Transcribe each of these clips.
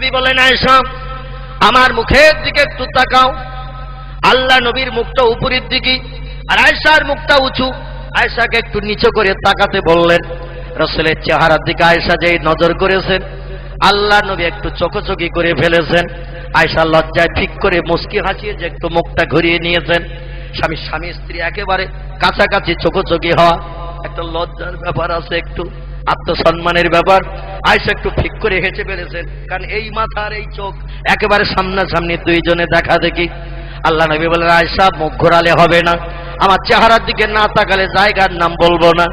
নবী বললেন, আয়েশা আমার মুখের দিকে একটু তাকাও। আল্লাহ নবীর মুখটা উপরের দিকে আর আয়েশার মুখটা উঁচু। আয়েশাকে একটু নিচু করে তাকাতে বললেন। রাসূলের চেহারার দিকে আয়েশা যেই নজর করেছেন, আল্লাহ নবী একটু চোখচোখি করে ফেলেছেন। আয়েশা লজ্জায় ঠিক করে মুস্কি হাসিয়ে যে একটু মুখটা ঘুরিয়ে নিয়েছেন। স্বামী স্ত্রী একেবারে কাছাকাছি চোখচোখি হওয়া একটা লজ্জার ব্যাপার আছে, একটু আত্মসম্মানের ব্যাপার। আয়েশা একটু ঠিক করে হেসে ফেলেছেন, কারণ এই মাথার এই চোখ একেবারে সামনাসামনি দুইজনে দেখা দেখি। আল্লাহ নবী বলেন, আয়েশা মুখ ঘোরালে হবে না, আমার চেহারার দিকে না তাকালে জায়গার নাম বলবো না।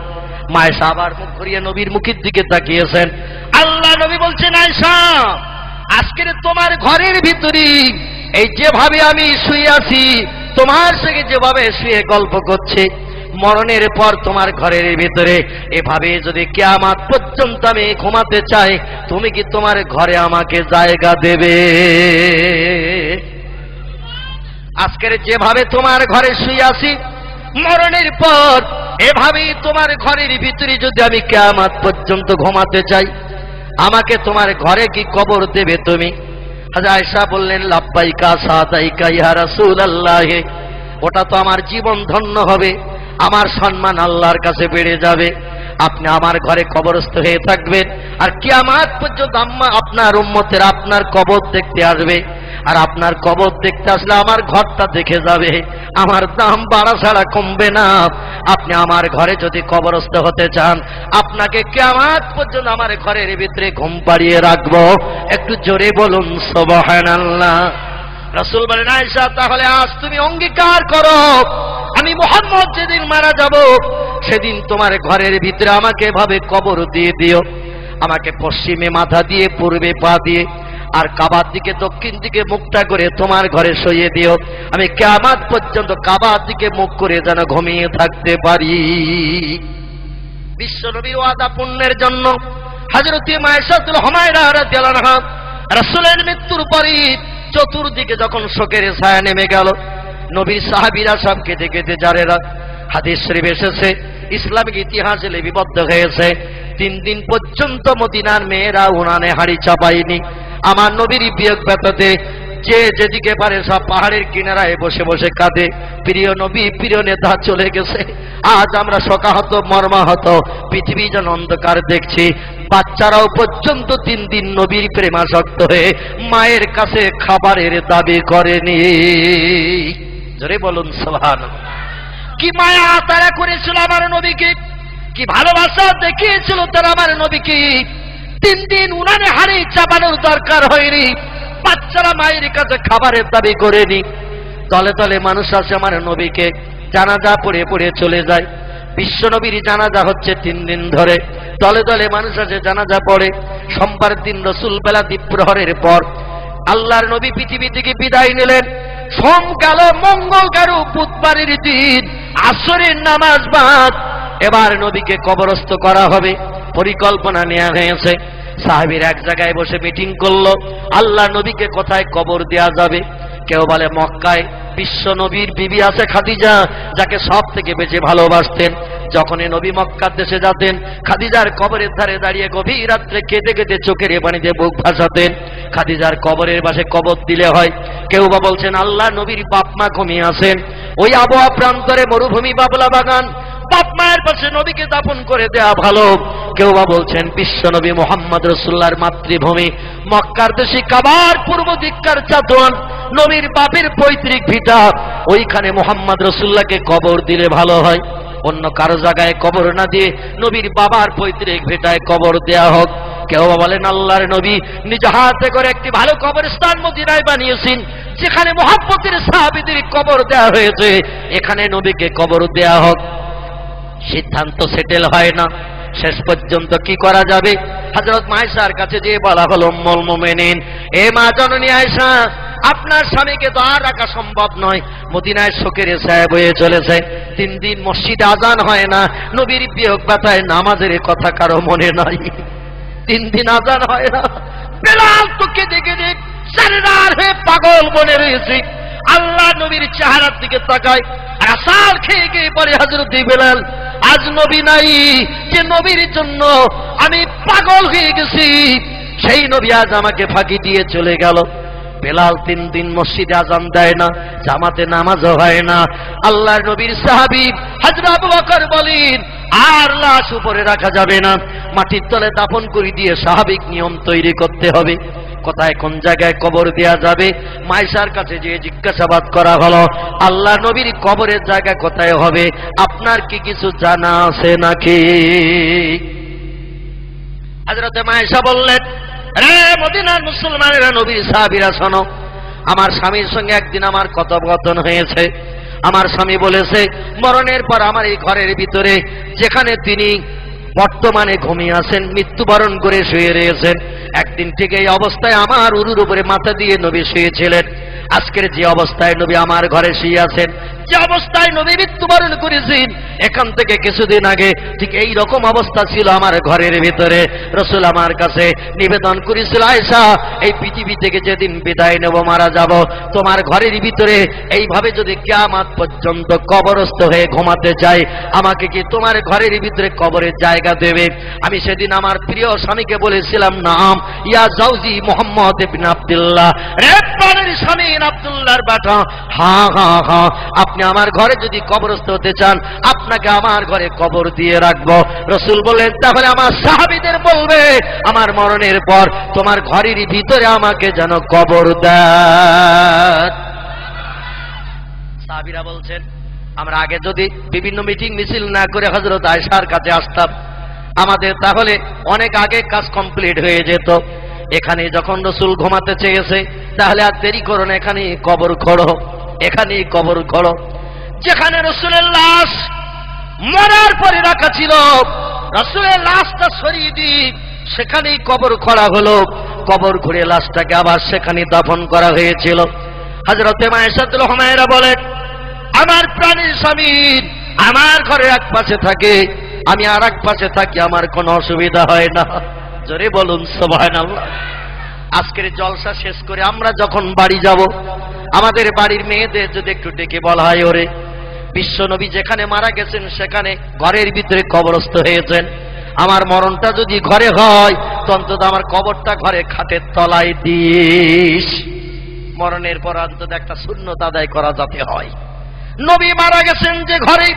আয়েশা আবার মুখ ঘুরিয়ে নবীর মুখের দিকে তাকিয়েছেন। আল্লাহ নবী বলছেন, আয়েশা আজকের তোমার ঘরের ভিতরে এই যেভাবে আমি শুয়ে আছি, তোমার সঙ্গে যেভাবে শুয়ে গল্প করছে, মরণের পর তোমার ঘরের ভিতরে এভাবে যদি কিয়ামত পর্যন্ত আমি ঘুমাতে চাই, তুমি কি তোমার ঘরে আমাকে জায়গা দেবে? আজকের যেভাবে তোমার ঘরে শুয়ে আছি, মরণের পর এভাবেই তোমার ঘরের ভিতরে যদি আমি কিয়ামত পর্যন্ত ঘুমাতে চাই, আমাকে তোমার ঘরে কি কবর দেবে তুমি? হযরত আয়েশা বললেন, লাব্বাইকা সাদাইকা ইয়া রাসূলুল্লাহ, ওটা তো আমার জীবন ধন্য হবে, আমার সম্মান আল্লাহর কাছে বেড়ে যাবে। আপনি আমার ঘরে কবরস্থ হয়ে থাকবেন, আর কিয়ামত পর্যন্ত আপনার উম্মতেরা আপনার কবর দেখতে আসবে, আর আপনার কবর দেখতে আসলে আমার ঘরটা দেখে যাবে, আমার দাম বাড়া ছাড়া কমবে না। আপনি আমার ঘরে যদি কবরস্থ হতে চান, আপনাকে কিয়ামত পর্যন্ত আমার ঘরের ভিতরে ঘুম পাড়িয়ে রাখবো। একটু জোরে বলুন সুবহানাল্লাহ। রাসূল বলেন, আয়েশা তাহলে আজ তুমি অঙ্গীকার করো, আমি মুহাম্মদ যেদিন মারা যাব সেদিন তোমার ঘরের ভিতরে আমাকে এভাবে কবর দিয়ে দিও। আমাকে পশ্চিমে মাথা দিয়ে, পূর্বে পা দিয়ে, আর কাবার দিকে দক্ষিণ দিকে মুখটা করে তোমার ঘরে শুইয়ে দিও। আমি কিয়ামত পর্যন্ত কাবার দিকে মুখ করে যেন ঘুমিয়ে থাকতে পারি। বিশ্বনবীর ওয়াদা পূর্ণের জন্য হযরত মায়েশাতুল হুমায়রা রাদিয়াল্লাহু আনহা রাসূলের মৃত্যুর পরই চতুর্দিকে যখন শোকের ছায়া নেমে গেল, নবীর সাহাবীরা সব কেঁদে কেঁদে জারেরা। হাদিস শরীফ এসেছে, ইসলামিক ইতিহাসে লিপিবদ্ধ হয়েছে, 3 দিন পর্যন্ত মদিনার মেয়েরা উনানে হাড়ি চাপায়নি। আমার নবীর বিয়োগ ব্যথাতে যে যেদিকে পারে সব পাহাড়ের কিনারায় বসে বসে কাঁদে। প্রিয় নবী, প্রিয় নেতা চলে গেছে। আজ আমরা শোকাহত, মর্মাহত, পৃথিবী যেন অন্ধকার দেখছি। বাচ্চারাও পর্যন্ত 3 দিন নবীর প্রেমাসক্ত হয়ে মায়ের কাছে খাবারের দাবি করেনি। জোরে বলুন সুবহানাল্লাহ। কি মায়া তারা করেছিল আমার নবীকে, কি ভালোবাসা দেখিয়েছিল তারা আমার নবীকে। 3 দিন উনানে হাড়ি চাপানোর দরকার হয়নি, বাচ্চারা মায়ের কাছে খাবারের দাবি করেনি। দলে দলে মানুষ আসে আমার নবীকে জানাজা পড়ে পড়ে চলে যায়। বিশ্ব নবীর জানাজা হচ্ছে 3 দিন ধরে, দলে দলে মানুষ আসে জানাজা পড়ে। সোমবার দিন রসুল বেলা দ্বীপ্রহরের পর আল্লাহর নবী পৃথিবী থেকে বিদায় নিলেন। সোম গেল, মঙ্গল গেল, বুধবারের দিন আসরের নামাজ বাদ এবার নবীকে কবরস্থ করা হবে, পরিকল্পনা নেওয়া হয়েছে। সাহাবীরা এক জায়গায় বসে মিটিং করলো, আল্লাহ নবীকে কোথায় কবর দেয়া যাবে। কেউ বলে মক্কায় বিশ্ব নবীর বিবি আছে খাদিজা, যাকে সব থেকে বেশি ভালোবাসতেন। যখনই নবী মক্কার দেশে যেতেন, খাদিজার কবরের ধারে দাঁড়িয়ে গভীর রাত্রে কেঁদে কেঁদে চোখের পানিতে বুক ভাসাতেন। খাদিজার কবরের পাশে কবর দিলে হয়। কেউ বা বলছেন আল্লাহ নবীর বাপ মা ঘুমিয়ে আছেন ওই আবহাওয়া প্রান্তরে, মরুভূমি, বাবলা বাগান, বাপ মায়ের পাশে নবীকে দাফন করে দেয়া ভালো। কেউ বা বলছেন বিশ্ব নবী মুহাম্মদ রাসূলুল্লাহর মাতৃভূমি মক্কার দেশে কাবার পূর্ব দিককার চাতন নবীর বাপের পৈতৃক ভিটা, ওইখানে মুহাম্মদ রাসূলুল্লাহকে কবর দিলে ভালো হয়। অন্য কারো জায়গায় কবর না দিয়ে নবীর বাবার পৈতৃক ভিটায় কবর দেয়া হোক। কেউ বলেন আল্লাহর নবী নিজ হাতে করে একটি ভালো কবরস্থান মদিনায় বানিয়েছেন, যেখানে মুহাম্মদের সাহাবীদের কবর দেয়া হয়েছে, এখানে নবীকে কবর দেয়া হোক। সিদ্ধান্ত সেটেল হয় না। শেষ পর্যন্ত কি করা যাবে? হযরত আয়েশার কাছে যেয়ে বলা হলো, উম্মুল মুমিনিন, এ মা জননী আয়েশা, আপনার স্বামীকে তো আর রাখা সম্ভব নয়। মদিনায় শোকের ছায়া বয়ে চলেছে, 3 দিন মসজিদে আজান হয় না, নবীর বিয়োগ ব্যথায় নামাজের কথা কারো মনে নাই। 3 দিন আজান হয় না, বেলাল তো কেঁদে কেঁদে সারেদার হয়ে পাগল বনে রয়েছে। আল্লাহ নবীর চেহারার দিকে তাকায়, আসার খেয়ে গিয়ে পরে হযরত বেলাল, আজ নবী নাই, যে নবীর জন্য আমি পাগল হয়ে গেছি, সেই নবী আজ আমাকে ফাঁকি দিয়ে চলে গেল। বেলাল 3 দিন মসজিদে আজান দেয় না, জামাতে নামাজও হয় না। আল্লাহর নবীর সাহাবী হযরত আবু বকর বলেন, আর লাশ উপরে রাখা যাবে না, মাটির তলে দাফন করে দিয়ে স্বাভাবিক নিয়ম তৈরি করতে হবে। কোথায় কোন জায়গায় কবর দেয়া যাবে? মায়েশার কাছে যে জিজ্ঞাসাবাদ করা হলো, আল্লাহ নবীর কবরের জায়গা কোথায় হবে, আপনার কি কিছু জানা আছে নাকি? হযরত মায়েশা বললেন, রে মদিনার মুসলমানেরা, নবীর সাহাবীরা শোনো, আমার স্বামীর সঙ্গে একদিন আমার কথোপকথন হয়েছে। আমার স্বামী বলেছে, মরণের পর আমার এই ঘরের ভিতরে যেখানে তিনি বর্তমানে ঘুমিয়ে আছেন, মৃত্যুবরণ করে শুয়ে রয়েছেন, একদিন ঠিক এই অবস্থায় আমার উরুর উপরে মাথা দিয়ে নবী শুয়েছিলেন। আজকের যে অবস্থায় নবী আমার ঘরে শুয়ে আছেন, যে অবস্থায় নবী মৃত্যুবরণ করেছেন, এখান থেকে কিছুদিন আগে ঠিক এই রকম অবস্থা ছিল আমার ঘরের ভিতরে। রাসূল আমার কাছে নিবেদন করেছিল, আয়েশা, এই পৃথিবী থেকে যেদিন বিদায় নেব, মারা যাব, তোমার ঘরের ভিতরে এইভাবে যদি কিয়ামত পর্যন্ত কবরস্থ হয়ে ঘুমাতে চাই, আমাকে কি তোমার ঘরের ভিতরে কবরের জায়গা দেবে? আমি সেদিন আমার প্রিয় স্বামীকে বলেছিলাম, নাম ইয়া জাওজি মুহাম্মদ ইবনে আব্দুল্লাহ, রে প্রাণের স্বামী আব্দুল্লাহর বাটা, হ্যাঁ হ্যাঁ হ্যাঁ, আপনি আমার ঘরে যদি কবরস্থ হতে চান, আপনাকে আমার ঘরে কবর দিয়ে রাখবো। রাসূল বলেন, তাহলে আমার সাহাবীদের বলবে, আমার মরণের পর তোমার ঘরের ভিতরে আমাকে যেন কবর দেয়। সাহাবীরা বলছেন, আমরা আগে যদি বিভিন্ন মিটিং মিছিল না করে হযরত আয়েশার কাছে আসতাম, আমাদের তাহলে অনেক আগে কাজ কমপ্লিট হয়ে যেত। এখানে যখন রাসূল ঘুমাতে চেয়েছে, তাহলে আর দেরি করো না, এখানেই কবর খোঁড়ো, এখানেই কবর খোঁড়ো। যেখানে রাসূলের লাশ মরার পরে রাখা ছিল, রাসূলের লাশটা সরিয়ে দিয়ে সেখানেই কবর খোঁড়া হলো। কবর খুঁড়ে লাশটাকে আবার সেখানে দাফন করা হয়েছিল। হযরতে মায়েশাতুল হুমায়রা বলেন, আমার প্রাণের স্বামী আমার ঘরে এক পাশে থাকে, আমি আর এক পাশে থাকি, আমার কোনো অসুবিধা হয় না। জোরে বলুন সুবহানাল্লাহ। আজকের জলসা শেষ করে আমরা যখন বাড়ি যাব, আমাদের বাড়ির মেয়েদের যদি একটু ডেকে বলা হয়, ওরে বিশ্বনবী যেখানে মারা গেছেন সেখানে ঘরের ভিতরে কবরস্থ হয়েছেন, আমার মরণটা যদি ঘরে হয়, অন্তত আমার কবরটা ঘরে খাটের তলায় দিস। মরণের পর অন্তত একটা সুন্নত আদায় করা যাতে হয়। নবী মারা গেছেন যে ঘরে,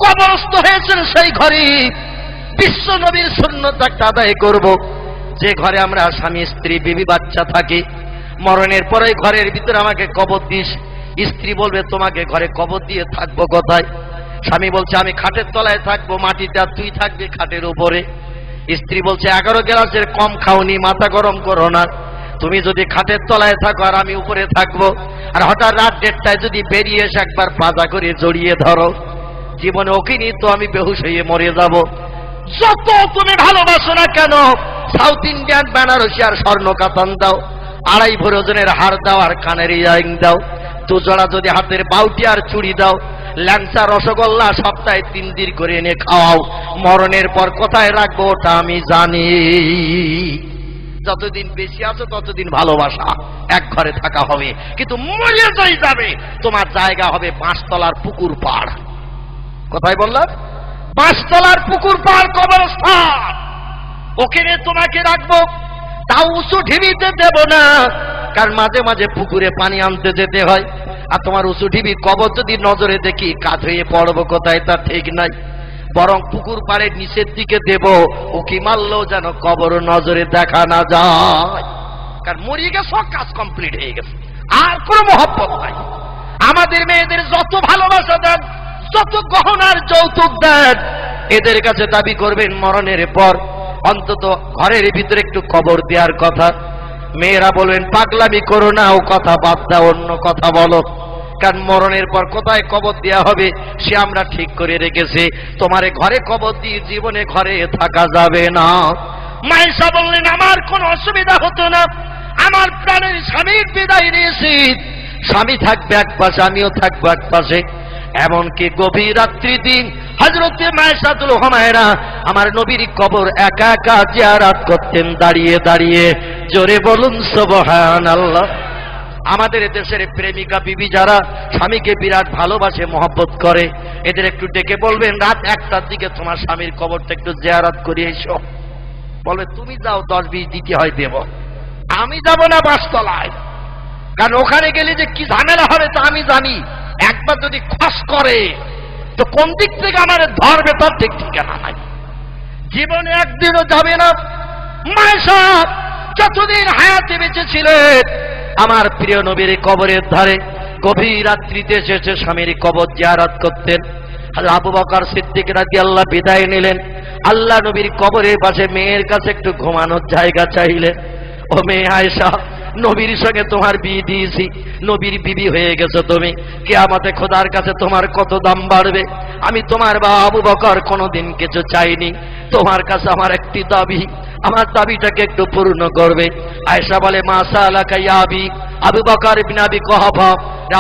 কবরস্থ হয়েছেন সেই ঘরে বিশ্ব নবীর সুন্নত একটা আদায় করব। যে ঘরে আমরা স্বামী স্ত্রী বিবি বাচ্চা থাকি, মরণের পরে ঘরের ভিতরে আমাকে কবর দিস। স্ত্রী বলবে, তোমাকে ঘরে কবর দিয়ে থাকবো কোথায়? স্বামী বলছে, আমি খাটের তলায় থাকবো মাটিতে, আর তুই থাকবি খাটের উপরে। স্ত্রী বলছে, 11 গ্লাসের কম খাওনি, মাথা গরম করো না, তুমি যদি খাটের তলায় থাকো আর আমি উপরে থাকবো, আর হঠাৎ রাত 1টায় যদি বেরিয়ে এসে একবার পাজা করে জড়িয়ে ধরো, জীবনে ওকে নিয়ে তো আমি বেহুশ হয়ে মরে যাব। যত তুমি ভালোবাসো না কেন, সাউথ ইন্ডিয়ান বেনারসি আর স্বর্ণ কাতান দাও, 2.5 ভরি ওজনের হার দাও, আর কানের ইয়ারিং দাও, 2 জোড়া যদি হাতের বাউটি আর চুড়ি দাও, ল্যাংচা রসগোল্লা সপ্তাহে 3 দিন করে এনে খাওয়াও, মরণের পর কোথায় রাখবো ওটা আমি জানি। যতদিন বেশি আছো ততদিন ভালোবাসা, এক ঘরে থাকা হবে, কিন্তু মরে যাই যাবে, তোমার জায়গা হবে 5 তলার পুকুর পাড়। কোথায় বললাম? 5 তলার পুকুর পাড় কবরস্থান, ওখানে তোমাকে রাখবো। তাও উঁচু ঢিবিতে দেব না, কারণ মাঝে মাঝে পুকুরে পানি আনতে যেতে হয়, আর তোমার উঁচু ঢিবি কবর যদি নজরে দেখি কাত হয়ে পড়বো কোথায় তা ঠিক নাই। বরং পুকুর পাড়ের নিচের দিকে দেব, উকি মারলেও যেন কবর নজরে দেখা না যায়, কারণ মরিয়ে গেছে, কাজ কমপ্লিট হয়ে গেছে, আর কোনো মহব্বত নাই। আমাদের মেয়েদের যত ভালোবাসা দেন, যত গহনার যৌতুক দেন, এদের কাছে দাবি করবেন মরণের পর অন্তত ঘরের ভিতরে একটু কবর দেওয়ার কথা। মেয়েরা বলবেন, পাগলামি করো না, ও কথা বাদ দাও, অন্য কথা বলো, কারণ মরণের পর কোথায় কবর দেওয়া হবে সে আমরা ঠিক করে রেখেছি। তোমারে ঘরে কবর দিয়ে জীবনে ঘরে থাকা যাবে না। মায়েশা বললেন, আমার কোনো অসুবিধা হতো না, আমার প্রাণের স্বামীর বিদায় নিয়েছি, স্বামী থাকবে এক পাশে, আমিও থাকবো এক পাশে। এমনকি গভীর রাত্রি দিন হযরতে মায়েশাতুল হুমায়রা আমার নবীর কবর একা একা জিয়ারত করতেন দাঁড়িয়ে দাঁড়িয়ে। জোরে বলুন সুবহানাল্লাহ। আমাদের দেশের প্রেমিকা বিবি যারা স্বামীকে বিরাট ভালোবাসে, মহব্বত করে, এদের একটু ডেকে বলবেন, রাত 1টার দিকে তোমার স্বামীর কবরটা একটু জিয়ারত করে এসো। বলবে তুমি যাও 10-20 দিতে হয় দেব, আমি যাব না বাসতলায়, কারণ ওখানে গেলে যে কি ঝামেলা হবে তা আমি জানি। একবার যদি খস করে তো কোন দিক থেকে আমার ধরবে তার ঠিক ঠিকানা নাই। জীবনে একদিনও যাবে না। মায়ের সাহেব যতদিন হায়াতে বেঁচে ছিলেন আমার প্রিয় নবীর কবরের ধারে গভীর রাত্রিতে এসে স্বামীর কবর জিয়ারত করতেন। আবু বকর সিদ্দিক রাদিয়াল্লাহু বিদায় নিলেন। আল্লাহ নবীর কবরের পাশে মেয়ের কাছে একটু ঘুমানোর জায়গা চাইলেন। ও মেয়ে আয়েশা, নবীর সঙ্গে তোমার বিয়ে দিয়েছি, নবীর বিবি হয়ে গেছো তুমি, কিয়ামতে খোদার কাছে তোমার কত দাম বাড়বে। আমি তোমার বাবা আবু বকর কোনোদিন কিছু চাইনি, তোমার কাছে আমার একটি দাবি, আমার দাবিটাকে একটু পূর্ণ করবে। আয়েশা বলে মা সালাকা ইয়া আবি, আবু বকর ইবনে আবি কুহাফা,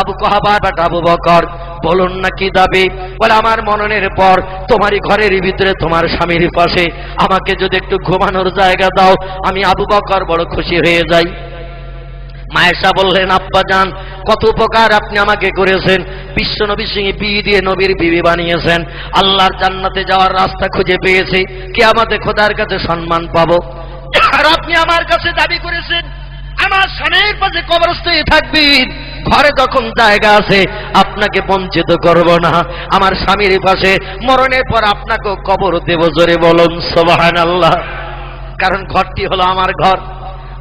আবু কুহাফা বেটা আবু বকর, বলুন না কি দাবি? বলে আমার মননের পর তোমারই ঘরের ভিতরে তোমার স্বামীর পাশে আমাকে যদি একটু ঘুমানোর জায়গা দাও, আমি আবু বকর বড় খুশি হয়ে যাই। মায়েশা বললেন আব্বাজান, কত উপকার আপনি আমাকে করেছেন, বিশ্ব নবী সিংহে বিয়ে দিয়ে নবীর বিবি বানিয়েছেন, আল্লাহর জান্নাতে যাওয়ার রাস্তা খুঁজে পেয়েছি, কিয়ামতে খোদার কাছে সম্মান পাবো। আর আপনি আমার কাছে দাবি করেছেন আমার স্বামীর পাশে কবরস্থানে থাকবেন, ঘরে যখন জায়গা আছে আপনাকে বঞ্চিত করব না, আমার স্বামীর পাশে মরণের পর আপনাকেও কবর দেব। জোরে বলুন সুবহানাল্লাহ। কারণ ঘরটি হলো আমার ঘর,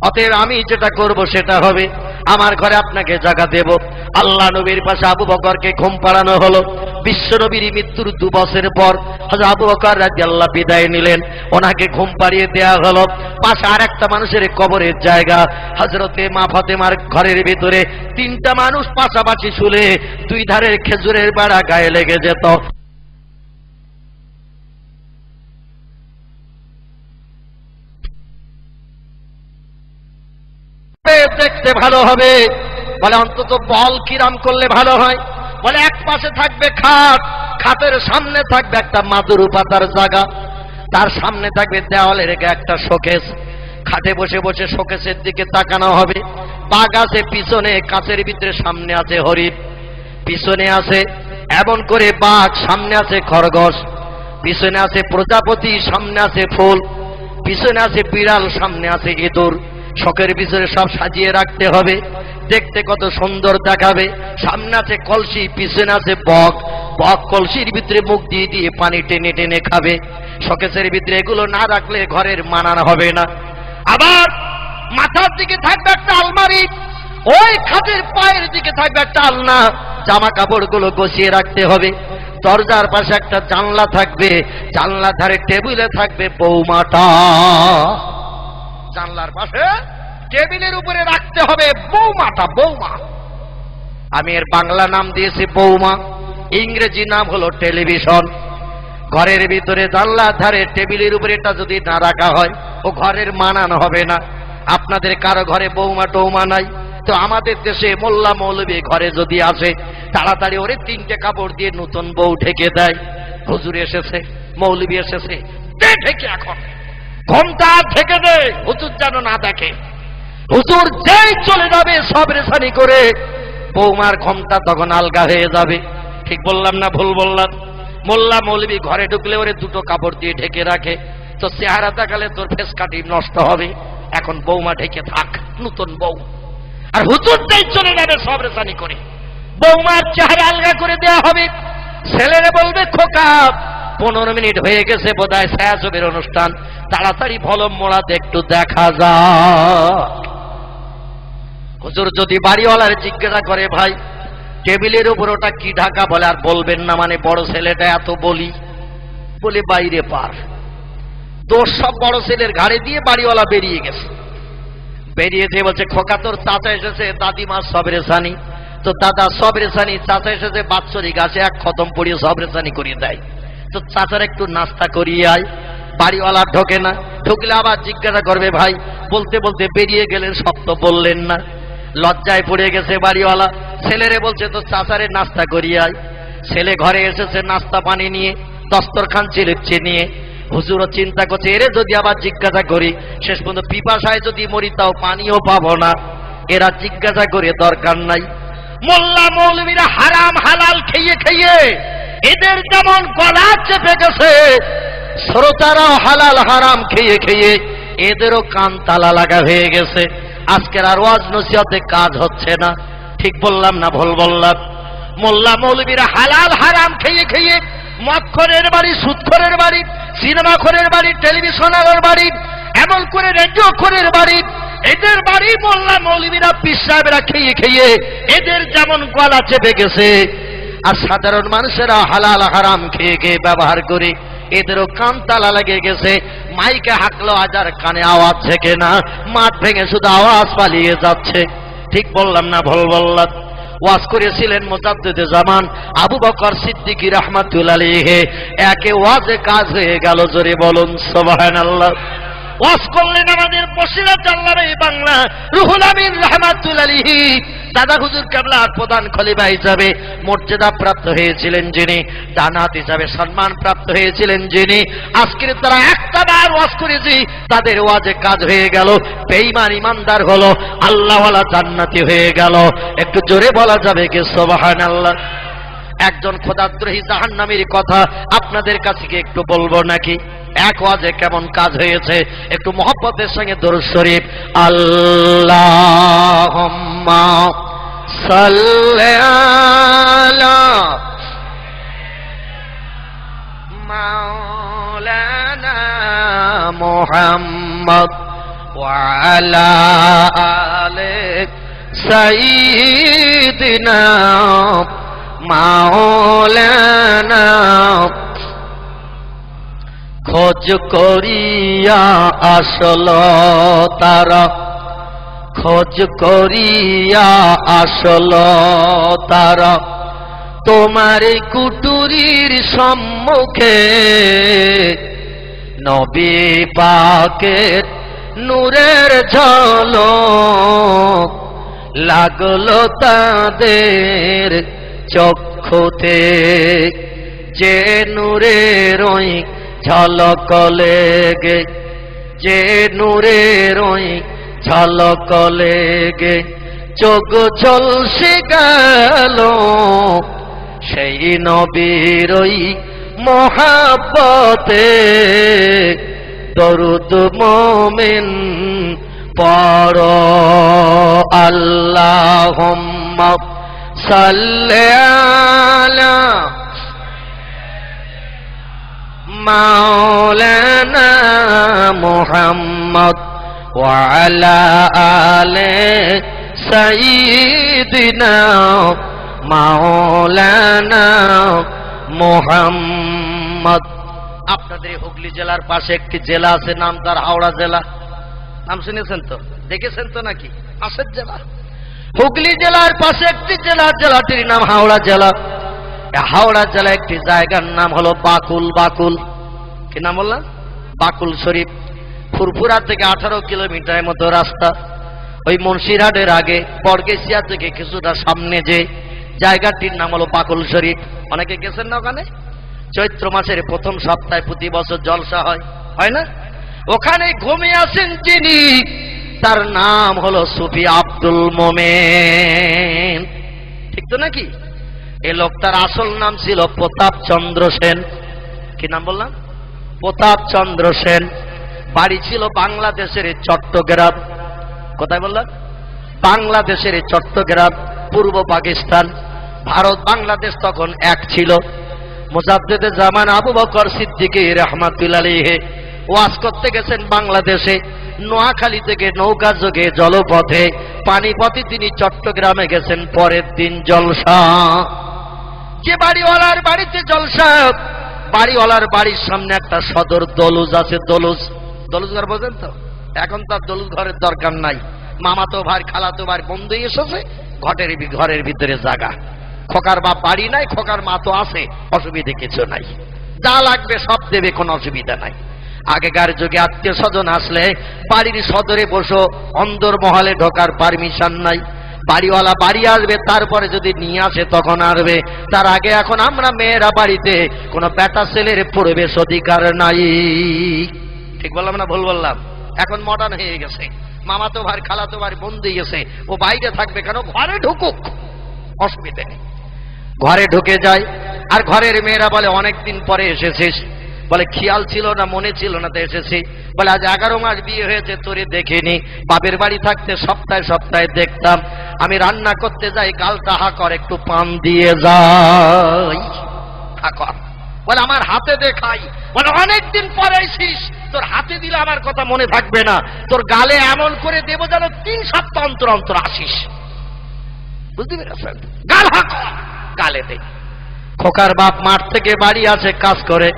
অতএব আমি যেটা করব সেটা হবে, আমার ঘরে আপনাকে জায়গা দেব। আল্লাহ নবীর পাশে আবু বকরকে ঘুম পাড়ানো হলো। বিশ্ব নবীর মৃত্যুর 2 বছর পর হযরত আবু বকর রাদিয়াল্লাহু বিদায় নিলেন, ওনাকে ঘুম পাড়িয়ে দেয়া হলো। পাশে আরেকটা মানুষের কবরের জায়গা, হযরতে মা ফাতেমার ঘরের ভিতরে 3টা মানুষ পাশাপাশি শুলে 2 ধারের খেজুরের বাড়া গায়ে লেগে যেত। দেখতে ভালো হবে, বলে অন্তত বল কিরাম করলে ভালো হয়। বলে এক পাশে থাকবে খাট, খাটের সামনে থাকবে একটা মাদুর পাতার জায়গা, তার সামনে থাকবে দেওয়ালে রেখে একটা শোকেস, খাটে বসে বসে শোকেসের দিকে তাকানো হবে। বাঘ আছে পিছনে, কাছের ভিতরে সামনে আছে হরিণ, পিছনে আছে এমন করে বাঘ, সামনে আছে খরগোশ, পিছনে আছে প্রজাপতি, সামনে আছে ফুল, পিছনে আছে বিড়াল, সামনে আছে ইঁদুর। শখের ভিতরে সব সাজিয়ে রাখতে হবে, দেখতে কত সুন্দর দেখাবে। সামনে আছে কলসি, পিছনে আছে বক, বক কলসির ভিতরে মুখ দিয়ে দিয়ে পানি টেনে টেনে খাবে। শোকেসের ভিতরে এগুলো না রাখলে ঘরের মানান হবে না। আবার মাথার দিকে থাকবে একটা আলমারি, ওই খাটের পায়ের দিকে থাকবে একটা আলনা, জামা কাপড়গুলো গুছিয়ে রাখতে হবে। দরজার পাশে একটা জানলা থাকবে, জানলার ধারে টেবিলে থাকবে বৌমাটা, জানলার পাশে টেবিলের উপরে রাখতে হবে বৌমাটা, বৌমা। আমি এর বাংলা নাম দিয়েছি বৌমা, ইংরেজি নাম হলো টেলিভিশন। ঘরের ভিতরে জানলার ধারে টেবিলের উপরে এটা যদি না রাখা হয় ও ঘরের মানান হবে না। আপনাদের কারো ঘরে বৌমা টৌমা নাই তো আমাদের দেশে মোল্লা মৌলবী ঘরে যদি আসে তাড়াতাড়ি ওরে 3টে কাপড় দিয়ে নতুন বউ ঢেকে দেয়। হুজুর এসেছে, মৌলবী এসেছে, দে ঢেকে, এখন ঘোমটা ঢেকে দে, হুজুর যেন না দেখে। হুজুর যেই চলে যাবে সব রেশানি করে বৌমার ঘোমটা তখন আলগা হয়ে যাবে। ঠিক বললাম না ভুল বললাম? মোল্লা মৌলবী ঘরে ঢুকলে ওরে 2টো কাপড় দিয়ে ঢেকে রাখে, তো চেহারা দেখালে তোর ফেস কাটি নষ্ট হবে। এখন বৌমা ঢেকে থাক, নতুন বউ। আর হুজুর যেই চলে যাবে সব রেশানি করে বৌমার চেহারা আলগা করে দেয়া হবে। ছেলেরে বলবে খোকা 15 মিনিট হয়ে গেছে বোধহয় ছায়াছবির অনুষ্ঠান, তাড়াতাড়ি ভলম মোড়াতে একটু দেখা যাক। হুজুর যদি বাড়িওয়ালার জিজ্ঞাসা করে ভাই টেবিলের উপর ওটা কি ঢাকা, বলে আর বলবেন না, মানে বড় ছেলেটা এত বলি, বলে বাইরে পার। দোষ সব বড় ছেলের ঘাড়ে দিয়ে বাড়িওয়ালা বেরিয়ে গেছে। বেরিয়েছে বলছে খোকা তোর চাচা এসেছে, দাদিমা সবরেসানি, তো দাদা সবরেসানি, চাচা এসেছে বাৎসরিক গাছে 1 খতম পড়িয়ে সবরেসানি করিয়ে দেয়, তো চাচার একটু নাস্তা করিয়ে আয়। বাড়িওয়ালা ঢোকে না, ঢুকলে আবার জিজ্ঞাসা করবে ভাই, বলতে বলতে বেরিয়ে গেলেন, সব তো বললেন না। লজ্জায় পড়ে গেছে বাড়িওয়ালা, ছেলেরে বলছে তো চাচারে নাস্তা করিয়ে আয়। ছেলে ঘরে এসেছে নাস্তা পানি নিয়ে, দস্তরখান চিলুচ্ছে নিয়ে। হুজুরও চিন্তা করছে এরে যদি আবার জিজ্ঞাসা করি শেষ পর্যন্ত পিপাসায় যদি মরি তাও পানিও পাবো না, এরা জিজ্ঞাসা করে দরকার নাই। মোল্লা মৌলবীরা হারাম হালাল খেয়ে খেয়ে এদের যেমন গলা চেপে গেছে, শ্রোতারাও হালাল হারাম খেয়ে খেয়ে এদেরও কান তালা লাগা হয়ে গেছে। আজকের আর ওয়াজ নসিহতে কাজ হচ্ছে না। ঠিক বললাম না ভুল বললাম? মোল্লা মৌলবীরা হালাল হারাম খেয়ে খেয়ে মদখোরের বাড়ি, সুদখোরের বাড়ি, সিনেমাখোরের বাড়ি, টেলিভিশনের বাড়ি, এমন করে রেডিও খোরের বাড়ি, এদের বাড়ি মোল্লা মৌলবীরা পীর সাহেবরা খেয়ে খেয়ে এদের যেমন গলা চেপে গেছে, আর সাধারণ মানুষেরা হালাল হারাম খেয়ে খেয়ে ব্যবহার করে এদেরও কান তালা লেগে গেছে। মাইকে হাঁকলো আজার কানে আওয়াজ থেকে না, মাঠ ভেঙে শুধু আওয়াজ পালিয়ে যাচ্ছে। ঠিক বললাম না ভুল বললাম? ওয়াজ করেছিলেন মুজাদ্দিদে জামান আবু বকর সিদ্দিকী রাহমাতুল্লাহ আলাইহি, একে ওয়াজে কাজ হয়ে গেল। জোরে বলুন সুবহানাল্লাহ। ওয়াজ করলেন আমাদের বসিরত আল্লাহর এই বাংলা রুহুল আমিন রাহমাতুল্লাহ আলাইহি, দাদা হুজুর কেবলার প্রধান খলিফা হিসাবে মর্যাদা প্রাপ্ত হয়েছিলেন যিনি, জান্নাত হিসাবে সম্মান প্রাপ্ত হয়েছিলেন যিনি, আজকের তারা একটা বার ওয়াজ করেছি, তাদের ওয়াজে কাজ হয়ে গেল। বেঈমান ইমানদার হলো, আল্লাহওয়ালা জান্নাতি হয়ে গেল। একটু জোরে বলা যাবে কি সুবহানাল্লাহ? একজন খোদাদ্রোহী জাহান্নামীর কথা আপনাদের কাছে কি একটু বলবো নাকি? এক ওয়াজে কেমন কাজ হয়েছে, একটু মহব্বতের সঙ্গে দরুদ শরীফ। আল্লাহুম্মা সাল্লি আলা মাওলানা মুহাম্মদ ওয়া আলা আলি সাইয়্যিদিনা মাওলানা। খোঁজ করিয়া আসল তারা, খোঁজ করিয়া আসল তারা, তোমার কুটুরির সম্মুখে নবী পাকের নূরের ঝলক লাগলো তাদের চক্ষুতে। যে নূরের ওই ঝলক লেগে, যে নূরের ওই ঝলক লেগে চোখ ঝলসে গেল, সেই নবীর ওই মহাব্বতে দরুদ মোমিন পড়ো। আল্লাহুম্মা সাল্লি আলা মাওলানা মুহাম্মদ ওয়া আলা আলি সাইয়্যিদিনা মাওলানা মুহাম্মদ। আপনাদের হুগলি জেলার পাশে একটি জেলা আছে, নাম তার হাওড়া জেলা। নাম শুনেছেন তো, দেখেছেন তো নাকি? পাশের জেলা হুগলি জেলার পাশে একটি জেলা, জেলাটির নাম হাওড়া জেলা। হাওড়া জেলা একটি জায়গার নাম হলো বাকুল। বাকুল কি নাম বললাম? বাকুল শরীফ। ফুরফুরা থেকে 18 কিলোমিটারের মতো রাস্তা। ওই মুন্সিরহাটের আগে বর্গেশিয়া থেকে কিছুটা সামনে যে জায়গাটির নাম হলো বাকুল শরীফ। অনেকে গেছেন না ওখানে? চৈত্র মাসের প্রথম সপ্তাহে প্রতি বছর জলসা হয়, হয় না? ওখানে ঘুমিয়ে আছেন যিনি, তার নাম হলো সুফি আব্দুল মোমেন। ঠিক তো নাকি? এই লোকটার আসল নাম ছিল প্রতাপ চন্দ্র সেন। কি নাম বললাম? প্রতাপ চন্দ্র সেন। বাড়ি ছিল বাংলাদেশের চট্টগ্রাম। কোথায় বললাম? বাংলাদেশের চট্টগ্রাম, পূর্ব পাকিস্তান। ভারত বাংলাদেশ তখন এক ছিল। মুজাদ্দিদে জামান আবু বকর সিদ্দিকী রাহমাতুল্লাহ আলাইহি ওয়াজ করতে গেছেন বাংলাদেশে। নোয়াখালী থেকে নৌকা যোগে জলপথে, পানিপথে তিনি চট্টগ্রামে গেছেন। পরের দিন জলসা। যে বাড়িওয়ালার বাড়িতে জলসা, বাড়িওয়ালার বাড়ির সামনে একটা সদর দলুজ আছে। দলুজ, দলুজ ঘর বোঝেন তো? এখন তার দলুজ ঘরের দরকার নাই। মামাতো ভাই, খালাতো ভাই বন্ধু এসেছে, ঘরের ভিতরে জায়গা। খোকার বাপ বাড়ি নাই, খোকার মা তো আছে, অসুবিধে কিছু নাই, যা লাগবে সব দেবে, কোনো অসুবিধা নাই। আগেকার যুগে আত্মীয় স্বজন আসলে বাড়ির সদরে বসো, অন্দর মহলে ঢোকার পারমিশন নাই। বাড়িওয়ালা বাড়ি আসবে, তারপরে যদি নিয়ে আসে তখন আসবে। তার আগে এখন আমরা মেয়েরা বাড়িতে কোনো বেটা ছেলের প্রবেশ অধিকার নাই। ঠিক বললাম না ভুল বললাম? এখন মডার্ন হয়ে গেছে। মামাতো ভাই, খালাতো ভাই বন্ধু গেছে, ও বাইরে থাকবে কেন? ঘরে ঢুকুক, অসুবিধা নেই। ঘরে ঢুকে যায়। আর ঘরের মেয়েরা বলে অনেকদিন পরে এসেছিস, বলে খেয়াল ছিল না, মনে ছিল না, তো এসেছি। বলে আজ 11 মাস বিয়ে হয়েছে, তোরে দেখিনি। বাপের বাড়ি থাকতে সপ্তাহে সপ্তাহে দেখতাম। আমি রান্না করতে যাই, গালটা হা কর, একটু পান দিয়ে যাই। হা কর। বলে আমার হাতে দেখাই। বলে অনেকদিন পরে এসিস, তোর হাতে দিলে আমার কথা মনে থাকবে না, তোর গালে এমন করে দেবো যেন 3 সপ্তাহ অন্তর অন্তর আসিস। বুঝতে পেরেছেন? গাল হা কর, গালে দে। খোকার বাপ মাঠ থেকে বাড়ি আসে কাজ করে,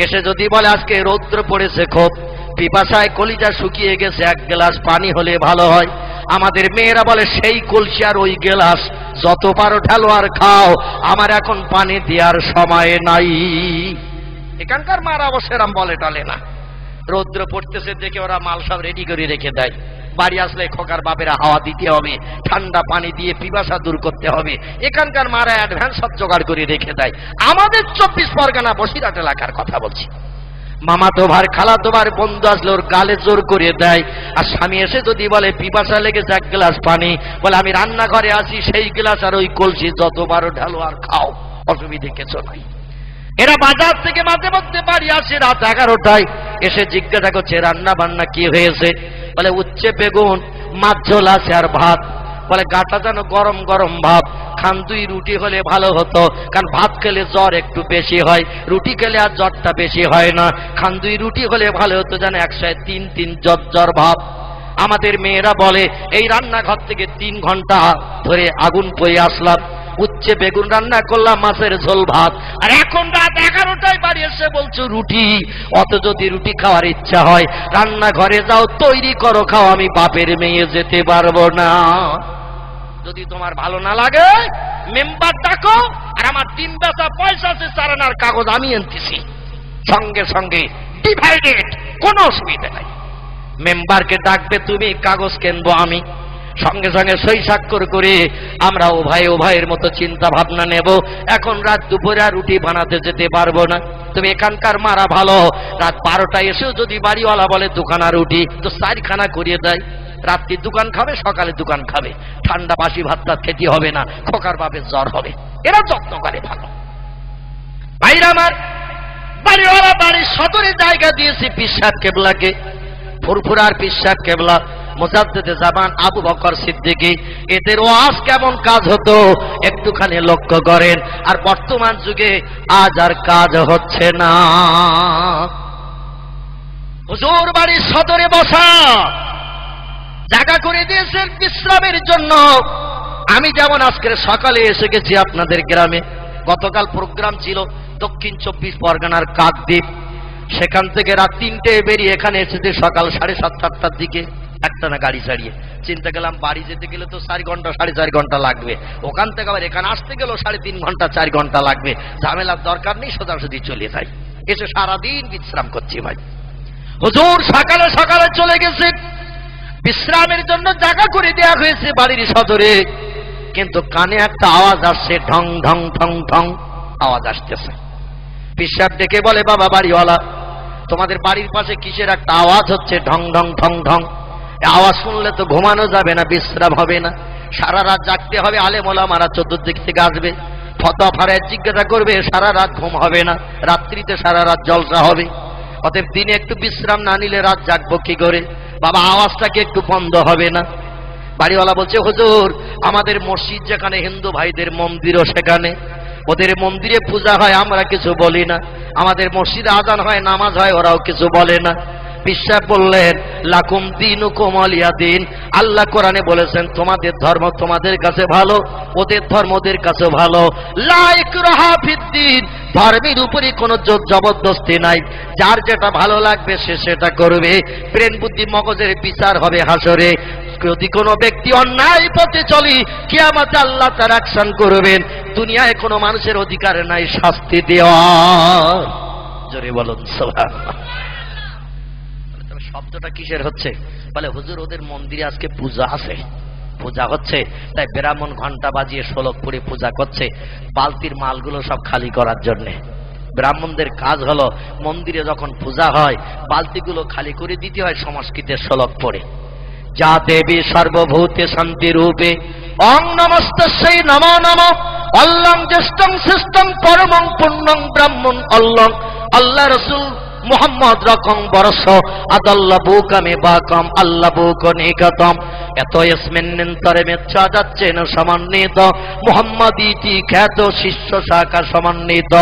এসে যদি বলে আজকে রৌদ্র পড়েছে খুব, পিপাসায় কলিজা শুকিয়ে গেছে, 1 গ্লাস পানি হলে ভালো হয়। আমাদের মেয়েরা বলে সেই কলসি আর ওই গ্লাস যত পারো ঢালো আর খাও, আমার এখন পানি দেওয়ার সময় নাই। এখানকার মারা অবশ্যই বলে টলে না। রৌদ্র পড়তেছে দেখে ওরা মাল সব রেডি করে রেখে দেয়। বাড়ি আসলে খোকার বাপেরা হাওয়া দিতে হবে, ঠান্ডা পানি দিয়ে পিপাসা দূর করতে হবে। এখানকার মারা অ্যাডভান্স সব জোগাড় করে রেখে দেয়। আমাদের 24 পরগনা বসিরহাট এলাকার কথা বলছি। মামাতো ভাই খালাতো ভাই বন্ধু আসলে ওর গালে জোর করে দেয়। আর স্বামী এসে যদি বলে পিপাসা লেগেছে 1 গ্লাস পানি, বলে আমি রান্নাঘরে আছি, সেই গ্লাস আর ওই কলসি যতবারও ঢালো আর খাও, অসুবিধে কিছু নাই। এরা বাজার থেকে মাঝে মধ্যে বাড়ি আসে রাত 11টায়, এসে জিজ্ঞাসা করছে রান্না বান্না কি হয়েছে। বলে উচ্ছে বেগুন, মাছ ঝোল আছে আর ভাত। বলে গাটা যেন গরম গরম ভাব, খান 2 রুটি হলে ভালো হতো, কারণ ভাত খেলে জ্বর একটু বেশি হয়, রুটি খেলে আর জ্বরটা বেশি হয় না। খান 2 রুটি হলে ভালো হতো, যেন 103 জ্বর ভাব। আমাদের মেয়েরা বলে এই রান্নাঘর থেকে 3 ঘন্টা ধরে আগুন পয়ে আসলাম, উচ্ছে বেগুন রান্না করলাম, মাছের ঝোল ভাত, আর এখন রাত 11টায় বাড়ি এসে বলছো রুটি। অত যদি রুটি খাওয়ার ইচ্ছা হয় রান্নাঘরে যাও, তৈরি করো, খাও, আমি বাপের মেয়ে যেতে পারবো না। যদি তোমার ভালো না লাগে মেম্বার ডাকো, আর আমার 3 বেচা পয়সা আছে, 4 আনার কাগজ আমি আনতেছি, সঙ্গে সঙ্গে ডিভাইডেড, কোনো অসুবিধা নাই। মেম্বারকে ডাকবে তুমি, কাগজ কিনবো আমি, সঙ্গে সঙ্গে সই স্বাক্ষর করে আমরা উভয়ের মতো চিন্তা ভাবনা নেব। এখন রাত দুপুরে আর রুটি বানাতে যেতে পারবো না। তুমি এখানকার মারা ভালো, রাত 12টায় এসেও যদি বাড়িওয়ালা বলে 2 খানা রুটি, তো 4 খানা করিয়ে দেয়। রাত্রি দোকান খাবে, সকালে দোকান খাবে, ঠান্ডা বাসি ভাত টাত খেতে হবে না, খোকার বাপের জ্বর হবে। এরা যত্ন করে ভালো। ভাইরা আমার, বাড়িওয়ালা বাড়ির সদরে জায়গা দিয়েছে পীর সাহেব কেবলাকে, ফুরফুরার পীর সাহেব কেবলা মুজাদ্দিদে জামান আবু বকর সিদ্দিকী। এদের ওয়াজ কেমন কাজ হতো একটুখানি লক্ষ্য করেন। আর বর্তমান যুগে আজ আর কাজ হচ্ছে না। হুজুর বাড়ির সদরে বসা জায়গা করে দিয়েছেন বিশ্রামের জন্য। আমি যেমন আজকের সকালে এসে গেছি আপনাদের গ্রামে, গতকাল প্রোগ্রাম ছিল দক্ষিণ 24 পরগনার কাকদ্বীপ, সেখান থেকে রাত 3টায় বেরিয়ে এখানে এসেছে সকাল 7:30-8টার দিকে একটা না গাড়ি ছাড়িয়ে। চিন্তা করলাম বাড়ি যেতে গেলে তো 4 ঘন্টা 4.5 ঘন্টা লাগবে, ওখান থেকে আবার এখানে আসতে গেলেও 3.5 ঘন্টা 4 ঘন্টা লাগবে, ঝামেলার দরকার নেই, সোজাসুজি চলে যাই। এসে সারাদিন বিশ্রাম করছি ভাই। হুজুর সকালে সকালে চলে গেছে, বিশ্রামের জন্য জায়গা করে দেওয়া হয়েছে বাড়ির সদরে, কিন্তু কানে একটা আওয়াজ আসছে, ঢং ঢং ঢং ঢং আওয়াজ আসতেছে। পীর সাহেব ডেকে বলে বাবা বাড়িওয়ালা, তোমাদের বাড়ির পাশে কিসের একটা আওয়াজ হচ্ছে, ঢং ঢং ঢং ঢং। আওয়াজ শুনলে তো ঘুমানো যাবে না, বিশ্রাম হবে না, সারা রাত জাগতে হবে। আলেম ওলামারা চতুর্দিক থেকে আসবে, ফতোয়া ফারায়েত জিজ্ঞাসা করবে, সারা রাত ঘুম হবে না, রাত্রিতে সারা রাত জলসা হবে। অতএব দিনে একটু বিশ্রাম না নিলে রাত জাগবো কি করে? বাবা আওয়াজটা কি একটু বন্ধ হবে না? বাড়িওয়ালা বলছে হুজুর আমাদের মসজিদ যেখানে, হিন্দু ভাইদের মন্দিরও সেখানে, ওদের মন্দিরে পূজা হয়, আমরা কিছু বলি না। আমাদের মসজিদে আজান হয়, নামাজ হয়, ওরাও কিছু বলে না। পীর সাহেব বললেন লাকুম দীনুকুম ওয়ালিয়া দিন। আল্লাহ কোরআনে বলেছেন তোমাদের ধর্ম তোমাদের কাছে ভালো, ওদের ধর্ম ওদের কাছে ভালো। লা ইকরাহা ফিদ্দীন, ধর্মের উপরে কোনো জোর জবরদস্তি নাই, যার যেটা ভালো লাগবে সে সেটা করবে। ব্রেন বুদ্ধি মগজের বিচার হবে হাসরে। যদি কোনো ব্যক্তি অন্যায় পথে চলি, কিয়ামতে আল্লাহ তার অ্যাকশন করবেন। দুনিয়ায় কোনো মানুষের অধিকার নাই শাস্তি দেওয়া। জোরে বলুন সুবহানাল্লাহ। শব্দটা কিসের হচ্ছে? বলে হুজুর ওদের মন্দিরে আজকে পূজা আছে, পূজা হচ্ছে, তাই ব্রাহ্মণ ঘন্টা বাজিয়ে শোলক পড়ে পূজা করছে, বালতির মালগুলো সব খালি করার জন্যে। ব্রাহ্মণদের কাজ হলো মন্দিরে যখন পূজা হয় বালতিগুলো খালি করে দিতে হয় সংস্কৃতের শোলক পড়ে। যা দেবী সর্বভূতে শান্তি রূপে অং নমস্তস্যৈ নমো নমঃ অল্লং জ্যেষ্ঠং শ্রেষ্ঠং পরমং পুণ্যং ব্রাহ্মণ অল্লং আল্লাহ রসুল মোহাম্মদ রকম বরস আদাল্লা বুকামে বাকম আল্লাহ বুক নিকতম এত ইসমিন্নতরে মেচ্ছা যাচ্ছে না সমন্বিত মুহাম্মাদিতি খ্যাত শিষ্য শাখা সমন্বিত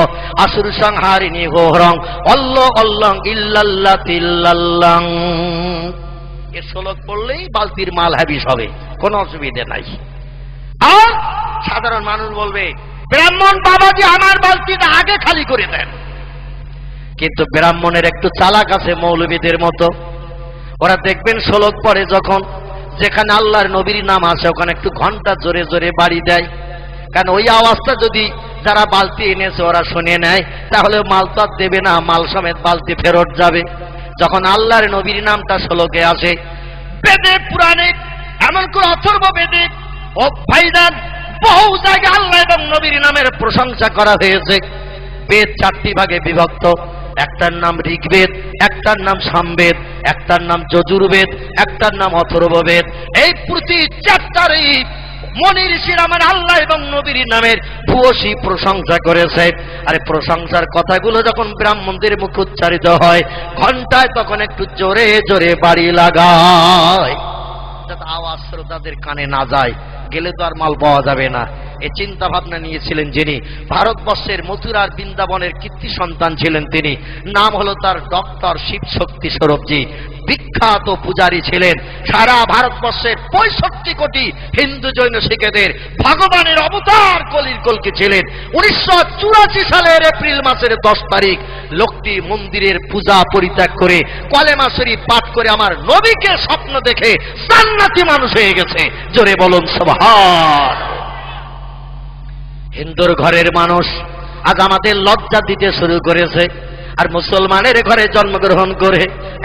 আসুর সংহারিণী হোরং অল্লাহ অল্লাহ ইল্লাল্লাহ তিল্লাল্লাহ। এ শ্লোক পড়লেই বালতির মাল হাবিস হবে, কোনো অসুবিধা নাই। আর সাধারণ মানুষ বলবে ব্রাহ্মণ বাবাজি আমার বালতিটা আগে খালি করে দেন। কিন্তু ব্রাহ্মণের একটু চালাক আছে মৌলবীদের মতো, ওরা দেখবেন শ্লোক পড়ে যখন যেখানে আল্লাহর নবীর নাম আছে ওখানে একটু ঘন্টা জোরে জোরে বাড়ি দেয়, কারণ ওই আওয়াজটা যদি যারা বালতি এনেছে ওরা শুনে নেয় তাহলে মাল তো আর দেবে না, মাল সমেত বালতি ফেরত যাবে। যখন আল্লাহর নবীর নামটা শ্লোকে আসে, বেদে পুরাণে এমন করে অথর্ব বেদে ও ভাইজান বহু জায়গায় আল্লাহ এবং নবীর নামের প্রশংসা করা হয়েছে। বেদ 4টি ভাগে বিভক্ত, একটার নাম ঋগ্বেদ, একটার নাম সামবেদ, একটার নাম যজুর্বেদ, একটার নাম অথর্ববেদ। এই প্রতি চ্যাপ্টারেই মনি ঋষির আমার আল্লাহ এবং নবীর নামের ভূয়সী প্রশংসা করেছে। আরে প্রশংসার কথাগুলো যখন ব্রাহ্মণদের মুখে উচ্চারিত হয় ঘন্টায় তখন একটু জোরে জোরে বাড়ি লাগায়, যাতে আওয়াজ শ্রোতাদের কানে না যায়, গেলে তো আর মাল পাওয়া যাবে না। এই চিন্তা ভাবনা নিয়েছিলেন যিনি, ভারতবর্ষের মথুরার বৃন্দাবনের কীর্তি সন্তান ছিলেন তিনি, নাম হলো তার ডক্টর শিব শক্তি স্বরূপজি। বিখ্যাত পূজারী ছিলেন, সারা ভারতবর্ষের 65 কোটি হিন্দু জৈন শিখেদের ভগবানের অবতার কলির কলকি ছিলেন। 1984 সালের এপ্রিল মাসের 10 তারিখ লোকটি মন্দিরের পূজা পরিত্যাগ করে কলেমা শরীফ পাঠ করে আমার নবীকে স্বপ্ন দেখে জান্নাতি মানুষ হয়ে গেছে। জোরে বলুন সুবহান। হিন্দুর ঘরের মানুষ আজ আমাদের লজ্জা দিতে শুরু করেছে, আর মুসলমানের ঘরে জন্মগ্রহণ করে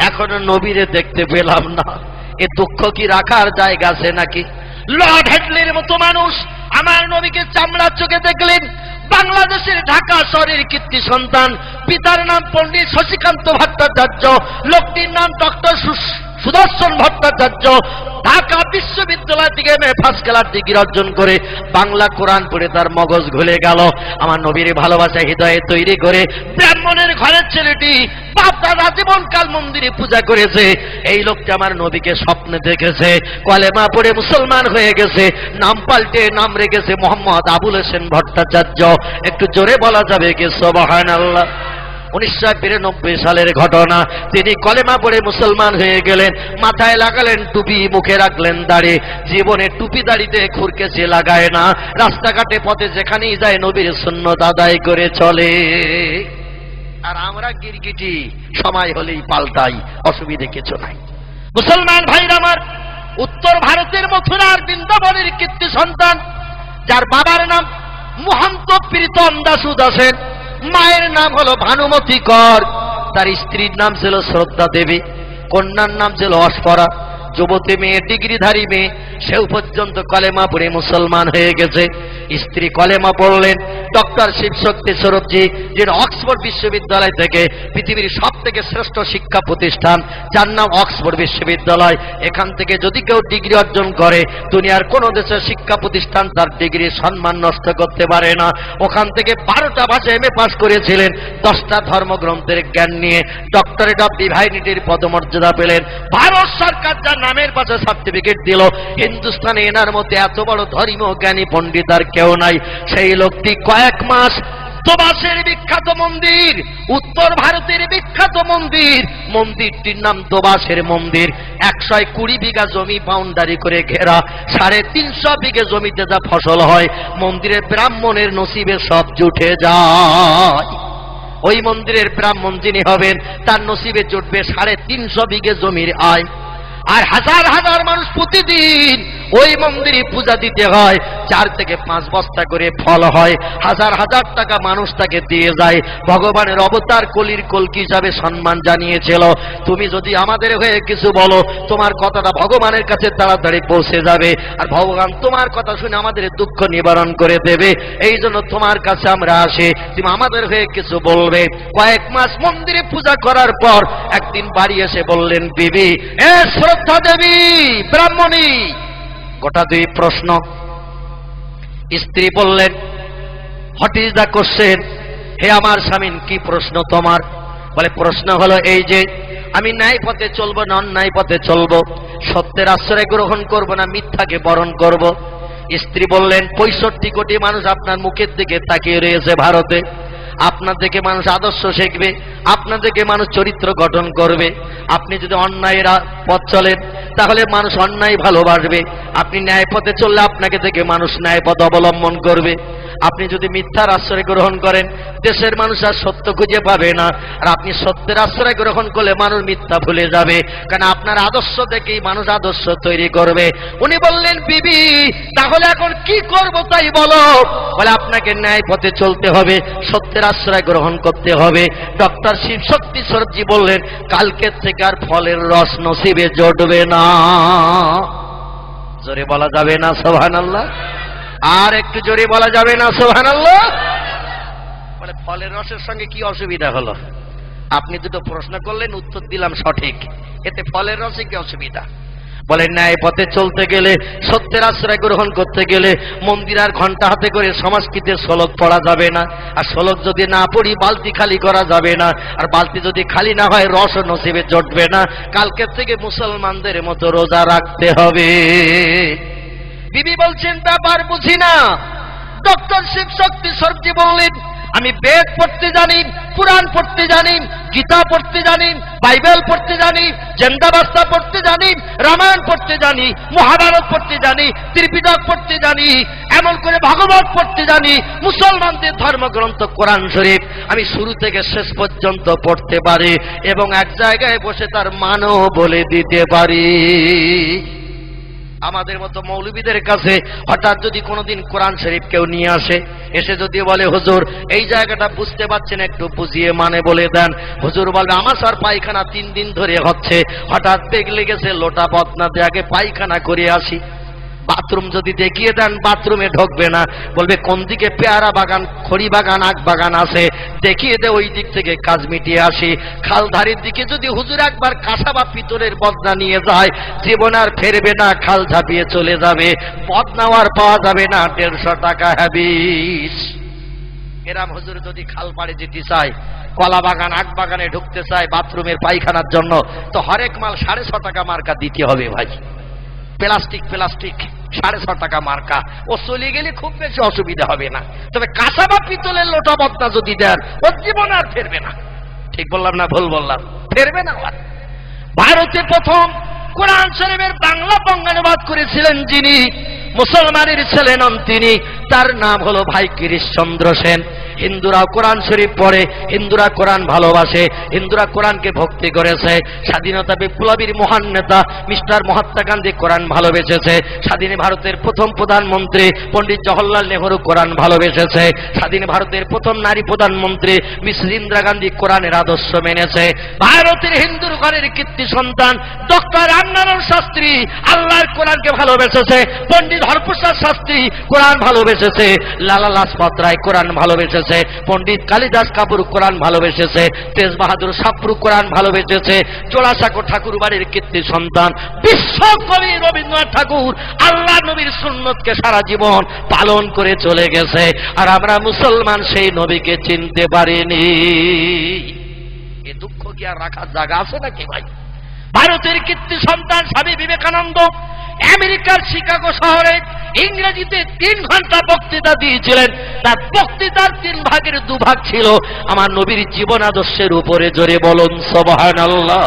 এখনো নবীরে দেখতে পেলাম না। এ দুঃখ কি রাখার জায়গা আছে নাকি? লর্ড হেডলির মতো মানুষ আমার নবীকে চামড়ার চোখে দেখলেন। বাংলাদেশের ঢাকা শহরের কীর্তি সন্তান, পিতার নাম পণ্ডিত শশীকান্ত ভট্টাচার্য, লোকটির নাম ডক্টর সুদর্শন ভট্টাচার্য। ঢাকা বিশ্ববিদ্যালয় থেকে ফার্স্ট ক্লাস ডিগ্রি অর্জন করে বাংলা কোরআন পড়ে তার মগজ ঘুলে গেল। আমার নবীর ভালোবাসা হৃদয়ে তৈরি করে ব্রাহ্মণের ঘরের ছেলেটি বাপ দাদা জীবনকাল মন্দিরে পূজা করেছে। এই লোকটি আমার নবীকে স্বপ্নে দেখেছে, কলেমা পড়ে মুসলমান হয়ে গেছে, নাম পাল্টে নাম রেখেছে মোহাম্মদ আবুল হোসেন ভট্টাচার্য। একটু জোরে বলা যাবে কি সুবহানাল্লাহ? 1992 সালের ঘটনা। তিনি কলেমা পড়ে মুসলমান হয়ে গেলেন, মাথায় লাগালেন টুপি, মুখে রাখলেন দাড়ি। জীবনে টুপি দাড়িতে খুরকেছে লাগায় না, রাস্তাঘাটে পথে যেখানেই যায় নবীর সুন্নত আদায় করে চলে। আর আমরা গিরগিটি সময় হলেই পাল্টাই, অসুবিধে কিছু নাই। মুসলমান ভাইরা আমার, উত্তর ভারতের মথুরার বৃন্দাবনের কীর্তি সন্তান, যার বাবার নাম মহন্ত প্রীতম দাসু দাসেন, মায়ের নাম হলো ভানুমতি কর, তার স্ত্রীর নাম ছিল শ্রদ্ধা দেবী, কন্যার নাম ছিল অস্পরা। যুবতী মেয়ে, ডিগ্রিধারী মেয়ে, সেও পর্যন্ত কলেমা পড়ে মুসলমান হয়ে গেছে। স্ত্রী কলেমা পড়লেন। ডক্টর শিবশক্তি স্বরূপজি, যিনি অক্সফোর্ড বিশ্ববিদ্যালয় থেকে পৃথিবীর সব থেকে শ্রেষ্ঠ শিক্ষা প্রতিষ্ঠান, যার নাম অক্সফোর্ড বিশ্ববিদ্যালয়, এখান থেকে যদি কেউ ডিগ্রি অর্জন করে দুনিয়ার কোন দেশের শিক্ষা প্রতিষ্ঠান তার ডিগ্রি সম্মান নষ্ট করতে পারে না। ওখান থেকে 12টা ভাষায় এমএ পাস করেছিলেন, 10টা ধর্মগ্রন্থের জ্ঞান নিয়ে ডক্টরেট অফ ডিভাইনিটির পদমর্যাদা পেলেন। ভারত সরকার যার নামের পাশে সার্টিফিকেট দিল, হিন্দুস্তানে এনার মধ্যে এত বড় ধর্মীয় জ্ঞানী পণ্ডিত আর কেউ নাই। সেই লোকটি কয়েক মাস দোবাসের বিখ্যাত মন্দির, উত্তর ভারতের বিখ্যাত মন্দির, মন্দিরটির নাম দোবাসের মন্দির। 120 বিঘা জমি বাউন্ডারি করে ঘেরা, 350 বিঘে জমিতে যা ফসল হয় মন্দিরের ব্রাহ্মণের নসিবে সব জুটে যায়। ওই মন্দিরের ব্রাহ্মণ যিনি হবেন তার নসিবে জুটবে 350 বিঘে জমির আয়। আর হাজার হাজার মানুষ প্রতিদিন ওই মন্দিরে পূজা দিতে হয়, 4 থেকে 5 বস্তা করে ফল হয়, হাজার হাজার টাকা মানুষ তাকে দিয়ে যায়। ভগবানের অবতার কলির কলকি হিসাবে সম্মান জানিয়েছিল। তুমি যদি আমাদের হয়ে কিছু বলো, তোমার কথাটা ভগবানের কাছে তাড়াতাড়ি পৌঁছে যাবে, আর ভগবান তোমার কথা শুনে আমাদের দুঃখ নিবারণ করে দেবে। এই জন্য তোমার কাছে আমরা আসি, তুমি আমাদের হয়ে কিছু বলবে। কয়েক মাস মন্দিরে পূজা করার পর একদিন বাড়ি এসে বললেন, বিবি, এ শ্রদ্ধা দেবী ব্রাহ্মণী, গোটা 2 প্রশ্ন। স্ত্রী বললেন, হোয়াট ইজ দ্য কোশ্চেন? হে আমার স্বামী, কি প্রশ্ন তোমার? বলে, প্রশ্ন হলো এই যে আমি ন্যায় পথে চলবো না অন্যায় পথে চলবো, সত্যের আশ্রয় গ্রহণ করব না মিথ্যাকে বরণ করব। স্ত্রী বললেন, 65 কোটি মানুষ আপনার মুখের দিকে তাকিয়ে রয়েছে ভারতে, আপনার থেকে মানুষ আদর্শ শিখবে, আপনার থেকে মানুষ চরিত্র গঠন করবে। আপনি যদি অন্যায়ের পথ চলেন তাহলে মানুষ অন্যায় ভালোবাসবে, আপনি ন্যায় পথে চললে আপনাকে দেখে মানুষ ন্যায় পথ অবলম্বন করবে। আপনি যদি মিথ্যার আশ্রয় গ্রহণ করেন দেশের মানুষ আর সত্য খুঁজে পাবে না, আর আপনি সত্যের আশ্রয় গ্রহণ করলে মানুষ মিথ্যা ভুলে যাবে, কারণ আপনার আদর্শ দেখেই মানুষ আদর্শ তৈরি করবে। উনি বললেন, বিবি তাহলে এখন কি করব তাই বলো। বলে, আপনাকে ন্যায় পথে চলতে হবে, সত্যের আশ্রয় গ্রহণ করতে হবে। ডক্টর শিবশক্তি স্বরূপজি বললেন, কালকের থেকে আর ফলের রস নসিবে জড়বে না। জোরে বলা যাবে না সুবহানাল্লাহ? আর একটু জোরে বলা যাবে না সুবহানাল্লাহ? বলে, ফলের রসের সঙ্গে কি অসুবিধা হলো? আপনি দুটো প্রশ্ন করলেন, উত্তর দিলাম সঠিক, এতে ফলের রসে কি অসুবিধা? বলে, ন্যায় পথে চলতে গেলে, সত্যের আশ্রয় গ্রহণ করতে গেলে মন্দির আর ঘন্টা হাতে করে সংস্কৃতের শ্লোক পড়া যাবে না, আর শ্লোক যদি না পড়ি বালতি খালি করা যাবে না, আর বালতি যদি খালি না হয় রস নসিবে জটবে না। কালকের থেকে মুসলমানদের মতো রোজা রাখতে হবে। বিবি বলছেন, ব্যাপার বুঝি না। ডক্টর শিবশক্তি স্বরূপজি বললেন, আমি বেদ পড়তে জানি, পুরাণ পড়তে জানি, গীতা পড়তে জানি, বাইবেল পড়তে জানি, জেন্দাবাস্তা পড়তে জানি, রামায়ণ পড়তে জানি, মহাভারত পড়তে জানি, ত্রিপিটক পড়তে জানি, এমন করে ভাগবত পড়তে জানি, মুসলমানদের ধর্মগ্রন্থ কোরআন শরীফ আমি শুরু থেকে শেষ পর্যন্ত পড়তে পারি, এবং এক জায়গায় বসে তার মানও বলে দিতে পারি। আমাদের মতো মৌলবীদের কাছে হঠাৎ যদি কোনোদিন কোরআন শরীফ কেউ নিয়ে আসে, এসে যদি বলে, হুজুর এই জায়গাটা বুঝতে পারছেন, একটু বুঝিয়ে মানে বলে দেন। হুজুর বলবে, আমার স্যার পায়খানা 3 দিন ধরে হচ্ছে, হঠাৎ বেগ লেগেছে, লোটা বদনাতে আগে পায়খানা করে আসি। বাথরুম যদি দেখিয়ে দেন, বাথরুমে ঢুকবে না, বলবে কোন দিকে পেয়ারা বাগান, খড়ি বাগান, আখ বাগান আছে, দেখিয়ে দে, ওই দিক থেকে কাজ মিটিয়ে আসি। খালধারির দিকে যদি হুজুর একবার কাঁসা বা পিতলের বদনা নিয়ে যায়, জীবন আর ফেরবে না, খাল ঝাঁপিয়ে চলে যাবে, বদনাও আর পাওয়া যাবে না, 150 টাকা হ্যাবিস। এরাম হুজুর যদি খাল পাড়ে যেতে চায়, কলা বাগান, আখ বাগানে ঢুকতে চায় বাথরুমের পায়খানার জন্য, তো হরেক মাল 6.5 টাকা মার্কা দিতে হবে ভাই। প্লাস্টিক 6.5 টাকা মার্কা, ও চলে গেলে খুব বেশি অসুবিধা হবে না। তবে কাঁসা বা পিতলের লোটা বদনা যদি দেন, ও জীবন আর ফেরবে না। ঠিক বললাম না ভুল বললাম? ফেরবে না। ভারতে প্রথম কোরআন শরীফের বাংলা বঙ্গানুবাদ করেছিলেন যিনি, মুসলমানের ছেলে নন তিনি, তার নাম হলো ভাই গিরিশচন্দ্র সেন। হিন্দুরা কোরআন শরীফ পড়ে, হিন্দুরা কোরআন ভালোবাসে, হিন্দুরা কোরআনকে ভক্তি করেছে। স্বাধীনতা বিপ্লবীর মহান নেতা মিস্টার মহাত্মা গান্ধী কোরআন ভালোবেসেছে। স্বাধীন ভারতের প্রথম প্রধানমন্ত্রী পণ্ডিত জওহরলাল নেহরু কোরআন ভালোবেসেছে। স্বাধীন ভারতের প্রথম নারী প্রধানমন্ত্রী মিস ইন্দিরা গান্ধী কোরআনের আদর্শ মেনেছে। ভারতের হিন্দুর ঘরের কীর্তি সন্তান ডক্টর রামনারায়ণ শাস্ত্রী আল্লাহর কোরআনকে ভালোবেসেছে। পণ্ডিত হরপ্রসাদ শাস্ত্রী কোরআন ভালোবেসেছে। লালা লাজপত রায় কোরআন ভালোবেসেছে। পণ্ডিত কালিদাস কাপুর কোরআন ভালোবেসেছে। তেজ বাহাদুর সাপ্রু কোরআন ভালোবেসেছে। জোড়াসাঁকো ঠাকুর বাড়ির কীর্তি সন্তান বিশ্বকবি রবীন্দ্রনাথ ঠাকুর আল্লাহ নবীর সুন্নতকে সারা জীবন পালন করে চলে গেছে, আর আমরা মুসলমান সেই নবীকে চিনতে পারিনি। এ দুঃখ কি আর রাখার জায়গা আছে নাকি ভাই? ভারতের কীর্তি সন্তান স্বামী বিবেকানন্দ আমেরিকার শিকাগো শহরে ইংরেজিতে 3 ঘন্টা বক্তৃতা দিয়েছিলেন। তার বক্তৃতার 3 ভাগের 2 ভাগ ছিল আমার নবীর জীবন আদর্শের উপরে। জোরে বলুন সুবহানাল্লাহ।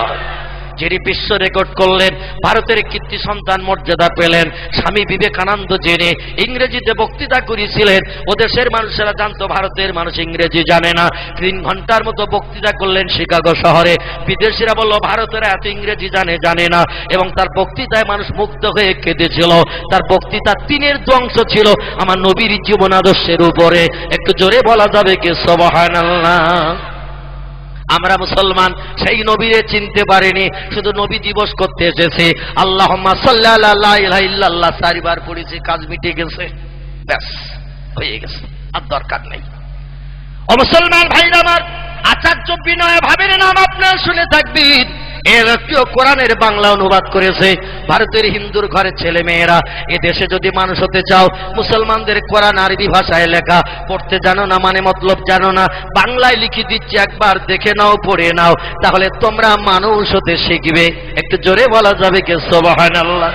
যিনি বিশ্ব রেকর্ড করলেন, ভারতের কীর্তি সন্তান মর্যাদা পেলেন, স্বামী বিবেকানন্দ যিনি ইংরেজিতে বক্তৃতা করেছিলেন। ও দেশের মানুষেরা জানতো ভারতের মানুষ ইংরেজি জানে না। 3 ঘন্টার মতো বক্তৃতা করলেন শিকাগো শহরে। বিদেশিরা বলল ভারতেরা এত ইংরেজি জানে না, এবং তার বক্তৃতায় মানুষ মুগ্ধ হয়ে কেঁদেছিল। তার বক্তৃতা 3-এর 2 অংশ ছিল আমার নবীর জীবন আদর্শের উপরে। একটু জোরে বলা যাবে কি সুবহানাল্লাহ? আমরা মুসলমান সেই নবীরে চিনতে পারিনি, শুধু নবী দিবস করতে এসেছি। আল্লাহুম্মা সাল্লি আলা লা ইলাহা ইল্লাল্লাহ 4 বার পড়েছি, কাজ মিটে গেছে, ব্যাস হয়ে গেছে, আর দরকার নেই। ও মুসলমান ভাইরা আমার, আচার্য বিনয় ভাবের নাম আপনারা শুনে থাকবেন। এর একটিও কোরআনের বাংলা অনুবাদ করেছে। ভারতের হিন্দুর ঘরের ছেলে মেয়েরা, এ দেশে যদি মানুষ হতে চাও, মুসলমানদের কোরআন আরবি ভাষায় লেখা, পড়তে জানো না মানে মতলব জানো না, বাংলায় লিখে দিচ্ছি, একবার দেখে নাও, পড়ে নাও, তাহলে তোমরা মানুষ হতে শিখবে। একটু জোরে বলা যাবে কে সুবহানাল্লাহ?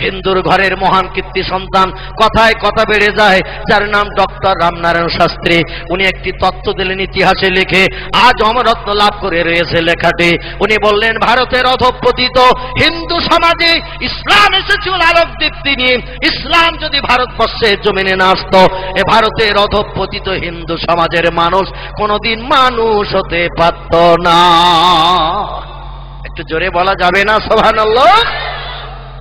হিন্দুর ঘরের মহান কীর্তি সন্তান, কথায় কথা বেড়ে যায়, যার নাম ডক্টর রামনারায়ণ শাস্ত্রী। উনি একটি তত্ত্ব দিলেন ইতিহাসে লিখে, আজ অমরত্ব লাভ করে রয়েছে লেখাটি। উনি বললেন, ভারতের অধঃপতিত হিন্দু সমাজে ইসলাম এসেছিল আলোক দীপ্তি নিয়ে। ইসলাম যদি ভারতবর্ষের জমিনে না আসতো, এ ভারতের অধঃপতিত হিন্দু সমাজের মানুষ কোনোদিন মানুষ হতে পারত না। একটু জোরে বলা যাবে না সুবহানাল্লাহ?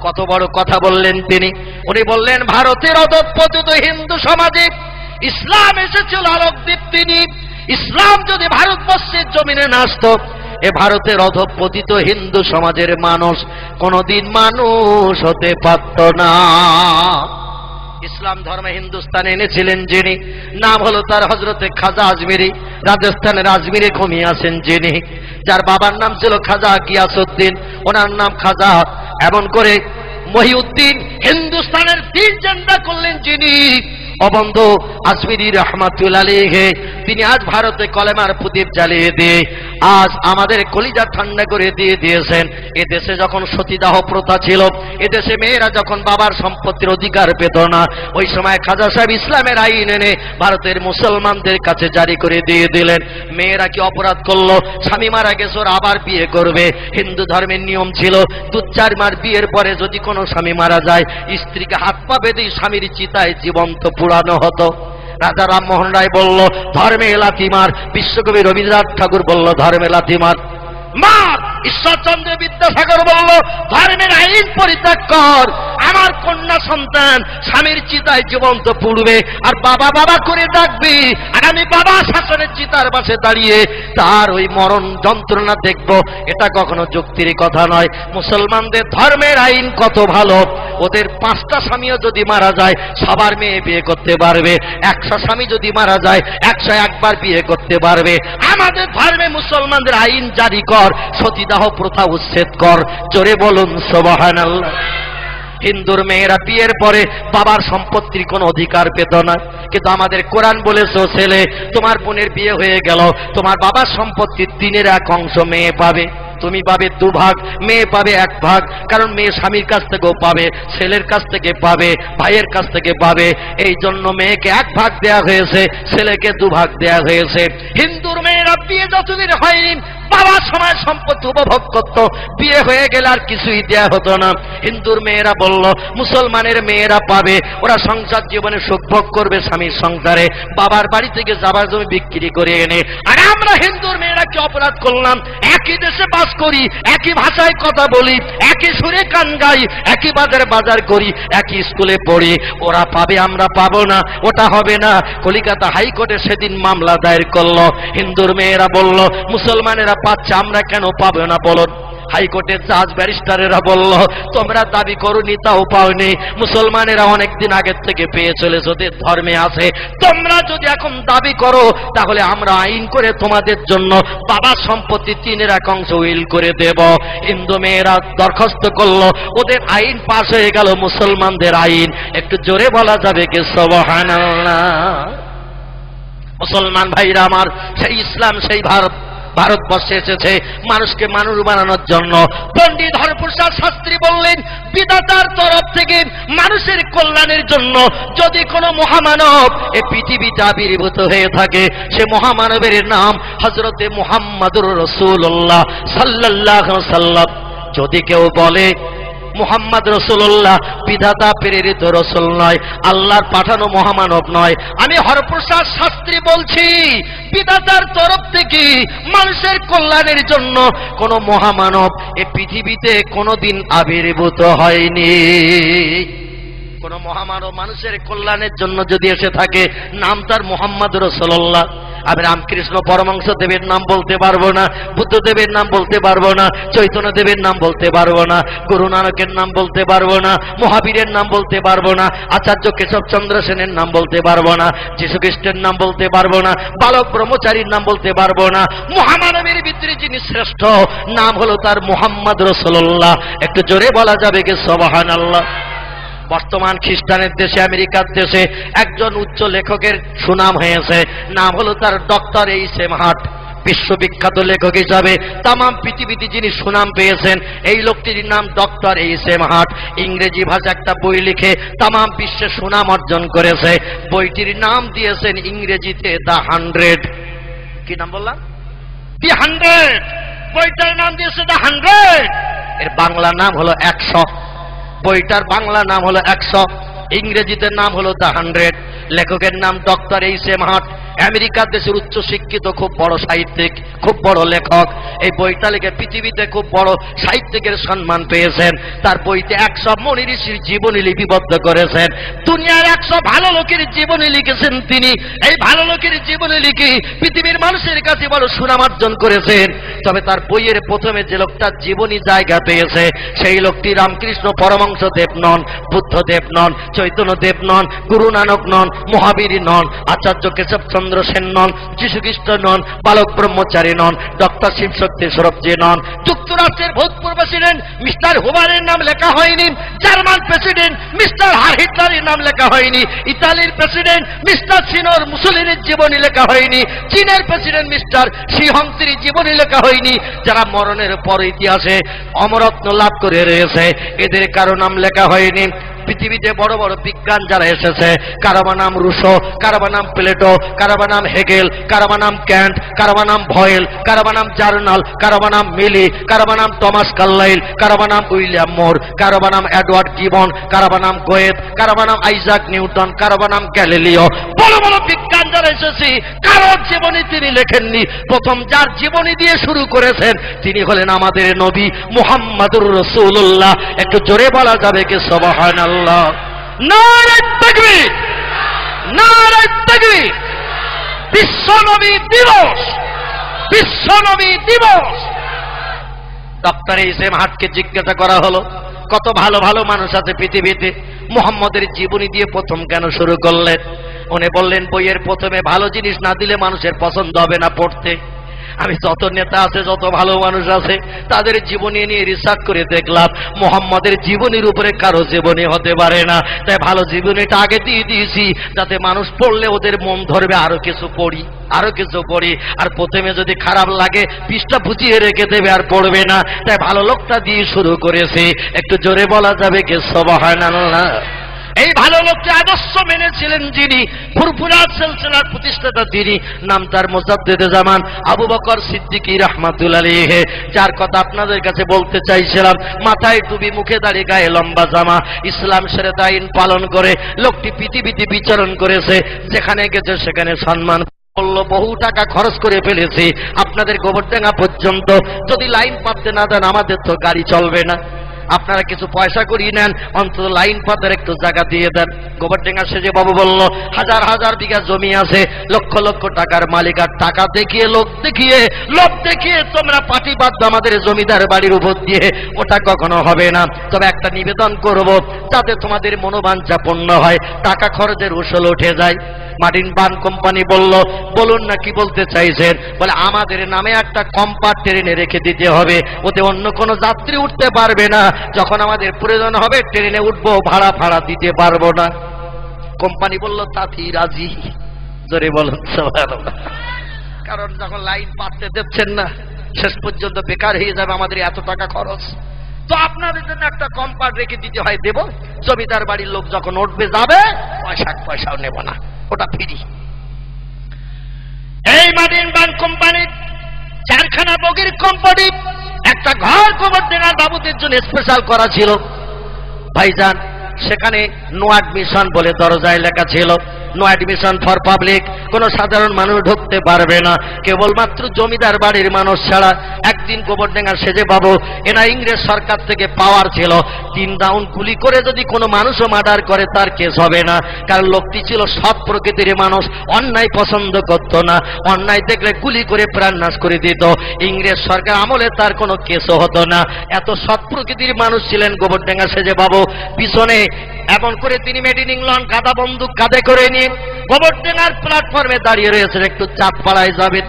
কত বড় কথা বললেন তিনি। উনি বললেন, ভারতের অধঃপতিত হিন্দু সমাজে ইসলাম এসেছিল আলোক দীপ্তি নিয়ে। ইসলাম যদি ভারতবর্ষের জমিনে না আসতো, এ ভারতের অধঃপতিত হিন্দু সমাজের মানুষ কোনোদিন মানুষ হতে পারত না। ইসলাম ধর্মে হিন্দুস্তানে এনেছিলেন যিনি, নাম হলো তার হযরতে খাজা আজমিরি। রাজস্থানের আজমিরে ঘুমিয়ে আছেন যিনি, যার বাবার নাম ছিল খাজা গিয়াসউদ্দিন, ওনার নাম খাজা এমন করে মহিউদ্দিন। হিন্দুস্তানের তিন ঝান্ডা করলেন যিনি, অবন্ধু আজমিরি রহমাতুল্লাহ আলাইহি। তিনি আজ ভারতে কলেমার প্রদীপ জ্বালিয়ে দিয়ে আজ আমাদের কলিজা ঠান্ডা করে দিয়ে দিয়েছেন। এ দেশে যখন সতীদাহ প্রথা ছিল, এ দেশে মেয়েরা যখন বাবার সম্পত্তির অধিকার পেত না, ওই সময় খাজা সাহেব ইসলামের আইন এনে ভারতের মুসলমানদের কাছে জারি করে দিয়ে দিলেন। মেয়েরা কি অপরাধ করলো, স্বামী মারা গেছে, ওরা আবার বিয়ে করবে। হিন্দু ধর্মের নিয়ম ছিল, 2-4 মাস বিয়ের পরে যদি কোনো স্বামী মারা যায়, স্ত্রীকে হাত পা বেঁধে স্বামীর চিতায় জীবন্ত পুরানো হতো। রাজা রামমোহন রায় বলল, ধর্মে লাথি মার। বিশ্বকবি রবীন্দ্রনাথ ঠাকুর বলল, ধর্মে লাথি মার। ঈশ্বরচন্দ্র বিদ্যাসাগর বলল, ধর্মের আইন পরিত্যাগ কর। আমার কন্যা সন্তান স্বামীর চিতায় জীবন্ত পুড়বে, আর বাবা বাবা করে ডাকবি, আর আমি বাবা শাসনের চিতার পাশে দাঁড়িয়ে তার ওই মরণ যন্ত্রণা দেখব। এটা কখনো যুক্তির কথা নয়। মুসলমানদের ধর্মের আইন কত ভালো, ওদের 5টা স্বামীও যদি মারা যায়, সবার মেয়ে বিয়ে করতে পারবে। 100 স্বামী যদি মারা যায়, 101 বার বিয়ে করতে পারবে। আমাদের ধর্মে মুসলমানদের আইন জারি কর, সতীদাহ প্রথা উচ্ছেদ কর। জোরে বলুন সুবহানাল্লাহ। হিন্দুর মেয়েরা বিয়ের পরে বাবার সম্পত্তির কোনো অধিকার পেত না, কিন্তু আমাদের কোরআন বলেছে, ছেলে তোমার বোনের বিয়ে হয়ে গেল, তোমার বাবার সম্পত্তির 3/1 অংশ মেয়ে পাবে। তুমি পাবে 2 ভাগ, মেয়ে পাবে 1 ভাগ। কারণ মেয়ে স্বামীর কাছ থেকেও পাবে, ছেলের কাছ থেকে পাবে, ভাইয়ের কাছ থেকে পাবে। এই জন্য মেয়েকে 1 ভাগ দেয়া হয়েছে, ছেলেকে 2 ভাগ দেয়া হয়েছে। হিন্দুর মেয়েরা বিয়ে যতদিন হয়নি বাবার সময় সম্পত্তি উপভোগ করত, বিয়ে হয়ে গেলে আর কিছুই দেয়া হতো না। হিন্দুর মেয়েরা বলল, মুসলমানের মেয়েরা পাবে, ওরা সংসার জীবনে সুখ ভোগ করবে স্বামীর সংসারে, বাবার বাড়ি থেকে যাবার জমি বিক্রি করে এনে। আর আমরা হিন্দুর মেয়েরা কি অপরাধ করলাম? একই দেশে বাস করি, একই ভাষায় কথা বলি, একই সুরে গান গাই, একই বাজার করি, একই স্কুলে পড়ি। ওরা পাবে, আমরা পাবো না, ওটা হবে না। কলিকাতা হাইকোর্টে সেদিন মামলা দায়ের করলো। হিন্দুর মেয়েরা বলল, মুসলমানেরা পাচ্ছে, আমরা কেন পাবো না বলুন? হাইকোর্টের জাজ ব্যারিস্টারেরা বলল, তোমরা দাবি করোনি তাও পাওনি, মুসলমানেরা অনেকদিন আগের থেকে পেয়ে চলেছে, ওদের ধর্মে আছে। তোমরা যদি এখন দাবি করো, তাহলে আমরা আইন করে তোমাদের জন্য বাবার সম্পত্তি 3/1 অংশ উইল করে দেব। হিন্দু মেয়েরা দরখাস্ত করলো, ওদের আইন পাশ হয়ে গেল, মুসলমানদের আইন। একটু জোরে বলা যাবে কি সুবহানাল্লাহ? মুসলমান ভাইরা আমার, সেই ইসলাম সেই ভারতবর্ষে এসেছে মানুষকে মানুষ বানানোর জন্য। পণ্ডিত হরপ্রসাদ শাস্ত্রী বললেন, বিধাতার তরফ থেকে মানুষের কল্যাণের জন্য যদি কোনো মহামানব এই পৃথিবীতে আবির্ভূত হয়ে থাকে, সে মহামানবের নাম হযরতে মুহাম্মদুর রাসূলুল্লাহ সাল্লাল্লাহু আলাইহি ওয়াসাল্লাম। যদি কেউ বলে মুহাম্মদ রাসূলুল্লাহ বিধাতা প্রেরিত রাসূল নয়, আল্লাহর পাঠানো মহামানব নয়, আমি হরপ্রসাদ শাস্ত্রী বলছি, বিধাতার তরফ থেকে মানুষের কল্যাণের জন্য কোন মহামানব এই পৃথিবীতে কোনোদিন আবির্ভূত হয়নি। কোন মহামানব মানুষের কল্যাণের জন্য যদি এসে থাকে, নাম তার মুহাম্মদ রাসূলুল্লাহ। আমি রামকৃষ্ণ পরমহংস দেবের নাম বলতে পারবো না, বুদ্ধদেবের নাম বলতে পারবো না, চৈতন্য দেবের নাম বলতে পারবো না, গুরু নানকের নাম বলতে পারবো না, মহাবীরের নাম বলতে পারবো না, আচার্য কেশবচন্দ্র সেনের নাম বলতে পারবো না, যীশু খ্রিস্টের নাম বলতে পারবো না, বালক ব্রহ্মচারীর নাম বলতে পারবো না। মহামানবের ভিতরে যিনি শ্রেষ্ঠ, নাম হলো তার মুহাম্মদ রাসূলুল্লাহ। একটু জোরে বলা যাবে কি সুবহানাল্লাহ? বর্তমান খ্রিস্টানের দেশে, আমেরিকার দেশে একজন উচ্চ লেখকের সুনাম হয়েছে, নাম হলো তার ডক্টর এইচ.এম. হার্ট। বিশ্ববিখ্যাত লেখক হিসাবে তাম পৃথিবীতে যিনি সুনাম পেয়েছেন, এই লোকটির নাম ডক্টর এইচ.এম. হার্ট। ইংরেজি ভাষা একটা বই লিখে তাম বিশ্বে সুনাম অর্জন করেছে। বইটির নাম দিয়েছেন ইংরেজিতে দ্য 100। কি নাম বললাম? দি 100। বইটার নাম দিয়েছে দ্য 100। এর বাংলা নাম হলো 100। বইটার বাংলা নাম হলো 100, ইংরেজিতে নাম হলো দ্য 100। লেখকের নাম ডক্টর এইচ.এম. হার্ট। আমেরিকার দেশের উচ্চ শিক্ষিত খুব বড় সাহিত্যিক, খুব বড় লেখক। এই বইটা লিখে পৃথিবীতে খুব বড় সাহিত্যিকের সম্মান পেয়েছেন। তার বইতে 100 মনি ঋষির জীবনী লিপিবদ্ধ করেছেন। দুনিয়ার 100 ভালো লোকের জীবনী লিখেছেন তিনি। এই ভালো লোকের জীবনী লিখে পৃথিবীর মানুষের কাছে বড় সুনাম অর্জন করেছেন। তবে তার বইয়ের প্রথমে যে লোকটার জীবনী জায়গা পেয়েছে, সেই লোকটি রামকৃষ্ণ পরমহংস দেব নন, বুদ্ধদেব নন, চৈতন্য দেব নন, গুরু নানক নন, মহাবীর নন, আচার্য কেশবচন্দ্র সেন নন, যীশু খ্রিস্ট নন, বালক ব্রহ্মচারী নন, ডক্টর শিবশক্তি সরবজি নন। যুক্তরাষ্ট্রের ভূতপূর্ব প্রেসিডেন্ট মিস্টার হুবারের নাম লেখা হয়নি। জার্মান প্রেসিডেন্ট মিস্টার হিটলারের নাম লেখা হয়নি। ইতালির প্রেসিডেন্ট মিস্টার সিনোর মুসোলিনির জীবনী লেখা হয়নি। চীনের প্রেসিডেন্ট মিস্টার শি হংসির জীবনী লেখা হয়নি। যারা মরণের পর ইতিহাসে অমরত্ব লাভ করে রয়েছে, এদের কারো নাম লেখা হয়নি। পৃথিবীতে বড় বড় বিজ্ঞান যারা এসেছে, কারবা নাম রুশো, কারবা নাম প্লেটো, কারবা নাম হেগেল, কারবা নাম ক্যান্ট, কারবা নাম ভয়েল, কারবা নাম জার্নাল, কারবা নাম মিলি, কারবা নাম টমাস কার্লাইল, কারবা নাম উইলিয়াম মোর, কারবা নাম এডওয়ার্ড গিবন, কারবা নাম গোয়েত, কারবা নাম আইজাক নিউটন, কারবা নাম গ্যালিলিও। বড় বড় বিজ্ঞান যারা এসেছে, কারোর জীবনী তিনি লেখেননি। প্রথম যার জীবনী দিয়ে শুরু করেছেন, তিনি হলেন আমাদের নবী মুহাম্মদুর রাসূলুল্লাহ। একটু জোরে বলা যাবে কি সুবহানাল্লাহ? নারে তাকবীর, নারে তাকবীর। বিশ্ব নবী দিবস, বিশ্ব নবী দিবস। Doctor HM. হার্টকে জিজ্ঞাসা করা হলো, কত ভালো ভালো মানুষ আছে পৃথিবীতে, মুহাম্মদের জীবনী দিয়ে প্রথম কেন শুরু করলেন? উনি বললেন, বইয়ের প্রথমে ভালো জিনিস না দিলে মানুষের পছন্দ হবে না পড়তে। আমি যত নেতা আছে, যত ভালো মানুষ আছে, তাদের জীবনী নিয়ে রিসার্চ করে দেখলাম, মুহাম্মদের জীবনীর উপরে কারো জীবনী হতে পারে না। তাই ভালো জীবনীটা আগে দিয়ে দিয়েছি, যাতে মানুষ পড়লে ওদের মন ধরবে, আরো কিছু পড়ি, আরো কিছু পড়ি। আর প্রথমে যদি খারাপ লাগে, পৃষ্ঠা বুঝিয়ে রেখে দেবে, আর পড়বে না। তাই ভালো লোকটা দিয়ে শুরু করেছে। একটু জোরে বলা যাবে কি সুবহানাল্লাহ? এই ভালো লোকটি আদর্শ মেনেছিলেন যিনি, ফুরফুরা সিলসিলার প্রতিষ্ঠাতা তিনি, নাম তার মুজাদ্দিদে জামান আবু বকর সিদ্দিকী রাহমাতুল্লাহ আলাইহি। যার কথা আপনাদের কাছে বলতে চাইছিলাম, মাথায় টুপি, মুখে দাড়ি, গায়ে লম্বা জামা, ইসলাম শরীয়ত আইন পালন করে লোকটি পৃথিবীতে বিচরণ করেছে। যেখানে গেছে সেখানে সম্মান বললো, বহু টাকা খরচ করে ফেলেছি আপনাদের গোবরডাঙ্গা পর্যন্ত। যদি লাইন পাততে না দেন, আমাদের তো গাড়ি চলবে না। আপনারা কিছু পয়সা করিয়ে নেন, অন্তত লাইন পাতার একটু জায়গা দিয়ে দেন। গোবরডাঙ্গা সেজে বাবু বলল, হাজার হাজার বিঘা জমি আছে, লক্ষ লক্ষ টাকার মালিক, আর টাকা দেখিয়ে, লোক দেখিয়ে, লোভ দেখিয়ে তোমরা পাটি বাঁধবে আমাদের জমিদার বাড়ির উপর দিয়ে, ওটা কখনো হবে না। তবে একটা নিবেদন করব, যাতে তোমাদের মনোবাঞ্ছা পূর্ণ হয়, টাকা খরচের উসল উঠে যায়। মার্টিন বান কোম্পানি বলল, বলুন না কি বলতে চাইছেন? বলে, আমাদের নামে একটা কম্পার্ট ট্রেনে রেখে দিতে হবে, ওতে অন্য কোনো যাত্রী উঠতে পারবে না। যখন আমাদের প্রয়োজন হবে ট্রেনে উঠবো, ভাড়া ভাড়া দিতে পারবো না। কোম্পানি বলল, তাতে রাজি। জোরে বলুন সুবহানাল্লাহ। কারণ যখন লাইন পাততে দিচ্ছেন না, শেষ পর্যন্ত বেকার হয়ে যাবে আমাদের এত টাকা খরচ। তো আপনাদের জন্য একটা কম্পার্ট রেখে দিতে হয়, দেব। জমিদার বাড়ির লোক যখন উঠবে যাবে, পয়সাও নেব না, ওটা ফ্রি। এই মার্টিন বান কোম্পানি 4খানা বগির কোম্পানি, একটা ঘর গোবরডাঙ্গার বাবুদের জন্য স্পেশাল করা ছিল ভাইজান। সেখানে নো অ্যাডমিশন বলে দরজায় লেখা ছিল, নো অ্যাডমিশন ফর পাবলিক, কোনো সাধারণ মানুষ ঢুকতে পারবে না, কেবলমাত্র জমিদার বাড়ির মানুষ ছাড়া। একদিন গোবরডাঙ্গা সেজে বাবু, এরা ইংরেজ সরকার থেকে পাওয়ার ছিল, 3 রাউন্ড গুলি করে যদি কোনো মানুষও মার্ডার করে তার কেস হবে না, কারণ লোকটি ছিল সৎ প্রকৃতির মানুষ, অন্যায় পছন্দ করত না, অন্যায় দেখলে গুলি করে প্রাণ নাশ করে দিত। ইংরেজ সরকার আমলে তার কোনো কেসও হতো না, এত সৎ প্রকৃতির মানুষ ছিলেন গোবরডাঙ্গা সেজে বাবু। পিছনে এমন করে তিনি মেড ইন ইংল্যান্ড গাদা বন্দুক কাঁধে করে নিয়ে গোবরডাঙ্গার প্ল্যাটফর্মে দাঁড়িয়ে রয়েছেন, একটু চাঁদপাড়ায় যাবেন।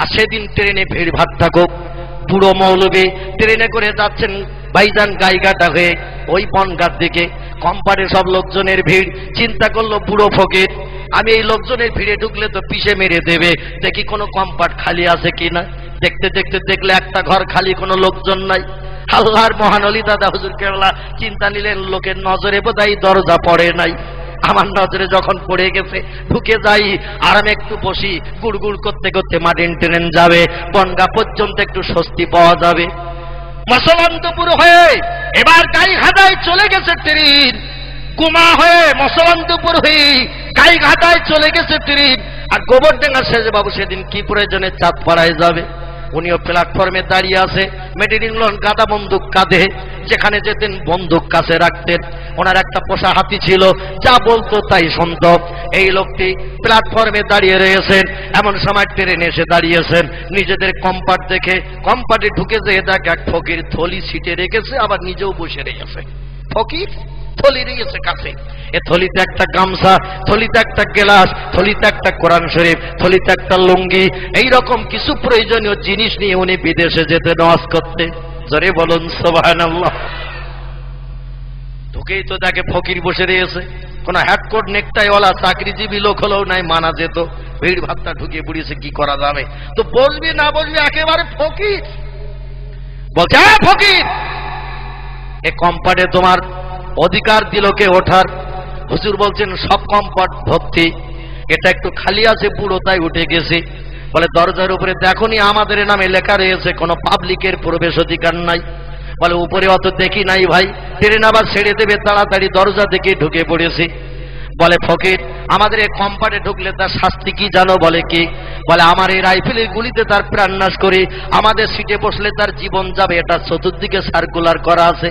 আর সেদিন ট্রেনে ভিড় ভাট থাকুক, বুড়ো মৌলবী ট্রেনে করে যাচ্ছেন ভাইজান গাইঘাটা হয়ে ওই বনগার দিকে, কোম্পানির সব লোকজনের ভিড়। চিন্তা করলো বুড়ো ফকির, আমি এই লোকজনের ভিড়ে ঢুকলে তো পিষে মেরে দেবে, দেখি কোনো কম্পার্ট খালি আছে কিনা। দেখতে দেখতে দেখলে একটা ঘর খালি, কোনো লোকজন নাই। আল্লাহর মহানলি দাদা হুজুর কেবলা চিন্তা নিলেন, লোকের নজরে বোধহয় দরজা পড়ে নাই, আমার নজরে যখন পড়ে গেছে ঢুকে যাই, আরামে একটু বসি, গুড়গুড় করতে করতে মাটিন ট্রেন যাবে, বনগা পর্যন্ত একটু স্বস্তি পাওয়া যাবে। মসলন্তপুর হয়ে এবার গাইঘাটায় চলে গেছে ট্রেন, কুমা হয়ে মসলন্তপুর হয়ে গাইঘাটায় চলে গেছে ট্রেন। আর গোবরডাঙ্গা সেজে বাবু সেদিন কি প্রয়োজনে চাঁদপাড়ায় যাবে, উনিও প্ল্যাটফর্মে দাঁড়িয়ে আছে, মেড ইন ইংল্যান্ড গাদা বন্দুক কাঁধে, যেখানে যেতেন বন্দুক কাছে রাখতেন। ওনার একটা পোষা হাতি ছিল, যা বলতো তাই শুনত। এই লোকটি প্ল্যাটফর্মে দাঁড়িয়ে রয়েছেন, এমন সময় ট্রেনে এসে দাঁড়িয়েছেন, নিজেদের কম্পার্ট দেখে কম্পার্টে ঢুকে যেয়ে দেখ এক ফকির থলি সিটে রেখেছে, আবার নিজেও বসে রেখেছে। ফকির থলি রেখেছে কাছে, এ থলিতে একটা গামছা, থলিতে একটা গ্লাস, থলিতে একটা কোরআন শরীফ, থলিতে একটা লুঙ্গি, এইরকম কিছু প্রয়োজনীয় জিনিস নিয়ে উনি বিদেশে যেতে নামাজ করতে। জোরে বলুন সুবহানাল্লাহ। ঢুকেই তো দেখে ফকির বসে রয়েছে, কোন হ্যাটকোট নেকটাইওয়ালা চাকরিজীবী লোক হলেও নাই মানা যেত, ভিড় ভাতটা ঢুকে পড়িয়েছে, কি করা যাবে। তো বসবি না বসবি, একেবারে ফকির বলছে, ফকির এ কম্পার্টে তোমার অধিকার দিল কে ওঠার? হুজুর বলছেন সব কম্পার্ট ভর্তি, এটা একটু খালি আছে, বুড়ো তাই উঠে গেছে। বলে দরজার উপরে দেখোনি আমাদের নামে লেখা রয়েছে, কোনো পাবলিকের প্রবেশ অধিকার নাই। বলে উপরে অত দেখি নাই ভাই, ট্রেন আবার ছেড়ে দেবে, তাড়াতাড়ি দরজা থেকে ঢুকে পড়েছি। বলে ফকির আমাদের এই কম্পার্টে ঢুকলে তার শাস্তি কি জানো? বলে কি? বলে আমার এই রাইফেলের গুলিতে তার প্রাণ নাশ করি, আমাদের সিটে বসলে তার জীবন যাবে, এটা চতুর্দিকে সার্কুলার করা আছে।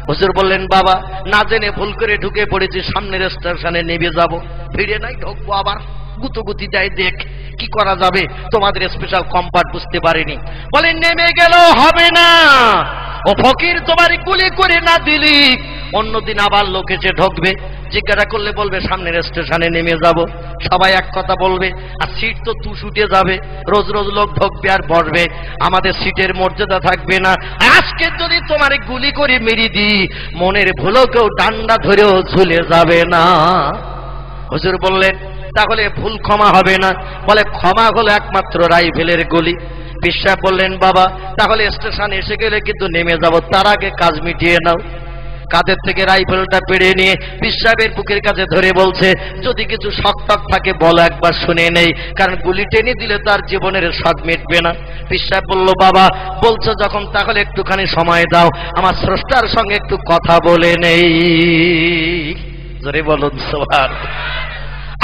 হুজুর বললেন বাবা না জেনে ভুল করে ঢুকে পড়েছি, সামনের স্টেশনে নেমে যাব, ফিরে নাই ঢুকবো আবার, গুতুগুতি দেয়, দেখ কি করা যাবে, তোমাদের স্পেশাল কম্পার্ট বুঝতে পারিনি। বলে নেমে গেল হবে না, ও ফকির তোমার গুলি করে না দিলি অন্যদিন আবার লোক এসে ঢুকবে, জিজ্ঞাসা করলে বলবে সামনের স্টেশনে নেমে যাব, সবাই এক কথা বলবে, আর সিট তো তুষ উঠে যাবে, রোজ রোজ লোক ঢুকবে আর বসবে, আমাদের সিটের মর্যাদা থাকবে না। আজকে যদি তোমার গুলি করে মেরে দিই, মনের ভুলো কেউ ডান্ডা ধরেও ঝুলে যাবে না। হুজুর বললেন তাহলে ভুল ক্ষমা হবে না? বলে ক্ষমা হলো একমাত্র রাইফেলের গুলি। বিশ্বাস বললেন বাবা তাহলে স্টেশন এসে গেলে কিন্তু নেমে যাব, তার আগে কাজ মিটিয়ে নাও। কাঁধের থেকে রাইফেলটা পেড়ে নিয়ে বিশ্বাবের বুকের কাছে ধরে বলছে যদি কিছু শক টক থাকে বলো, একবার শুনে নেই, কারণ গুলি টেনে দিলে তার জীবনের শক মিটবে না। বিশ্বাব বলল বাবা বলছো যখন তাহলে একটুখানি সময় দাও, আমার স্রষ্টার সঙ্গে একটু কথা বলে নেই। জোরে বলুন সুবহানাল্লাহ।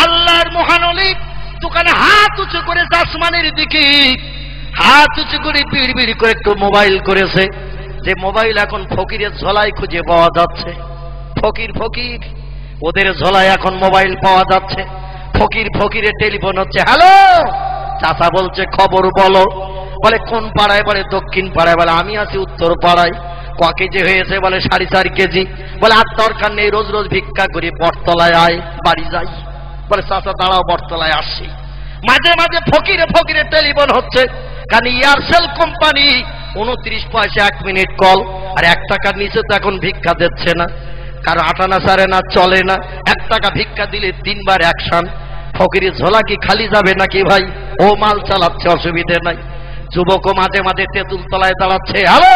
আল্লাহর মহানলি দোকানে হাত উঁচু করে আসমানের দিকে হাত উঁচু করে বিড় বিড় করে একটু মোবাইল করেছে, যে মোবাইল এখন ফকিরের ঝোলায় খুঁজে পাওয়া যাচ্ছে। ফকির ফকির ওদের ঝোলায় এখন মোবাইল পাওয়া যাচ্ছে, ফকির ফকিরের টেলিফোন হচ্ছে, হ্যালো চাচা বলছে খবর বলো। বলে কোন পাড়ায়? বলে দক্ষিণ পাড়ায়। বলে আমি আছি উত্তর পাড়ায়। ক কেজি হয়েছে? বলে 4.5 কেজি। বলে আর দরকার নেই, রোজ রোজ ভিক্ষা করি, বটতলায় আয়, বাড়ি যাই। বলে চাচা দাঁড়াও, বটতলায় আসছি। মাঝে মাঝে ফকিরে ফকিরে টেলিফোন হচ্ছে, কারণ এয়ারসেল কোম্পানি 29 পয়সা 1 মিনিট কল, আর 1 টাকার নিচে তো এখন ভিক্ষা দিচ্ছে না, কারণ আটানা সারে না চলে না, 1 টাকা ভিক্ষা দিলে 3 বার অ্যাকশন। ফকিরের ঝোলা কি খালি যাবে নাকি ভাই? ও মাল চালাচ্ছে, অসুবিধে নাই। যুবকও মাঝে মাঝে তেঁতুল তলায় দাঁড়াচ্ছে, হ্যালো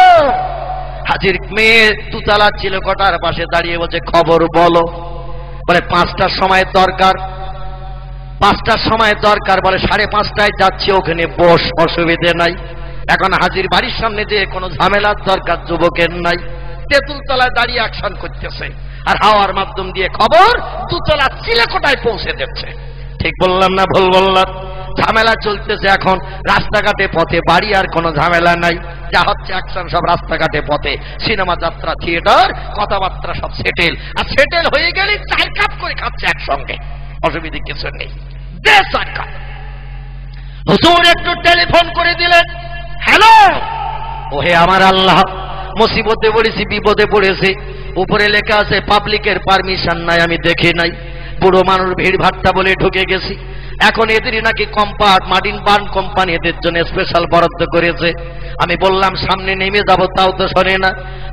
হাজির মেয়ে দুতলা ছিল কটার পাশে দাঁড়িয়ে বলছে খবর বলো। বলে 5টার সময় দরকার। 5টার সময় দরকার। বলে 5:30টায় যাচ্ছে, ওখানে বস, অসুবিধে নাই। এখন হাজির বাড়ির সামনে দিয়ে কোনো ঝামেলার দরকার যুবকের নাই। তেঁতুল তলায় দাঁড়িয়ে অ্যাকশন করতেছে, আর হাওয়ার মাধ্যম দিয়ে খবর দুতলা চিলেকোটায় পৌঁছে দিচ্ছে। ঠিক বললাম না ভুল বললাম? ঝামেলা চলতেছে এখন রাস্তাঘাটে পথে, বাড়ি আর কোনো ঝামেলা নাই। যা হচ্ছে অ্যাকশন সব রাস্তাঘাটে পথে, সিনেমা, যাত্রা, থিয়েটার, কথাবার্তা সব সেটেল। আর সেটেল হয়ে গেলে 4 কাপ করে খাচ্ছে একসঙ্গে, অসুবিধা কিছু নেই। হুজুর একটু টেলিফোন করে দিলেন, হ্যালো, ওহে আমার আল্লাহ, মুসিবতে পড়েছি, বিপদে পড়েছি। উপরে লেখা আছে পাবলিকের পারমিশন নাই, আমি দেখি নাই। পুরো মানুষ ভিড় ভাট্টা বলে ঢুকে গেছি। এখন এদেরই নাকি কম্পার্ট মার্টিন বার্ন কোম্পানি এদের জন্য স্পেশাল বরাদ্দ করেছে। আমি বললাম সামনে নেমে যাব, তাও তো শোনে না।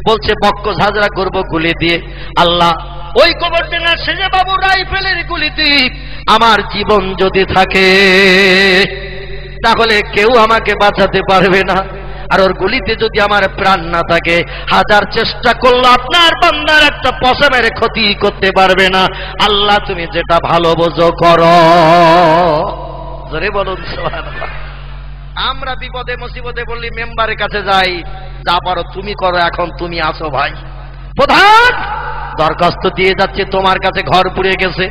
বলছে বক্ক ঝাঁঝরা করবো গুলি দিয়ে। আল্লাহ, ওই গোবরডাঙ্গা সেজে বাবু রাইফেলের গুলিতে আমার জীবন যদি থাকে তাহলে কেউ আমাকে বাঁচাতে পারবে না। আর ওর গুলিতে যদি আমার প্রাণ না থাকে, 1000 চেষ্টা করলো আপনার বান্দার একটা পশমের ক্ষতি করতে পারবে না। আল্লাহ, তুমি যেটা ভালো বোঝো করো। জোরে বলুন সুবহানাল্লাহ। আমরা বিপদে মুসিবতে বললি মেম্বারের কাছে যাই, যা পারো তুমি করো, এখন তুমি আসো ভাই। প্রধান দরখাস্ত দিয়ে যাচ্ছে, তোমার কাছে ঘর পুড়ে গেছে,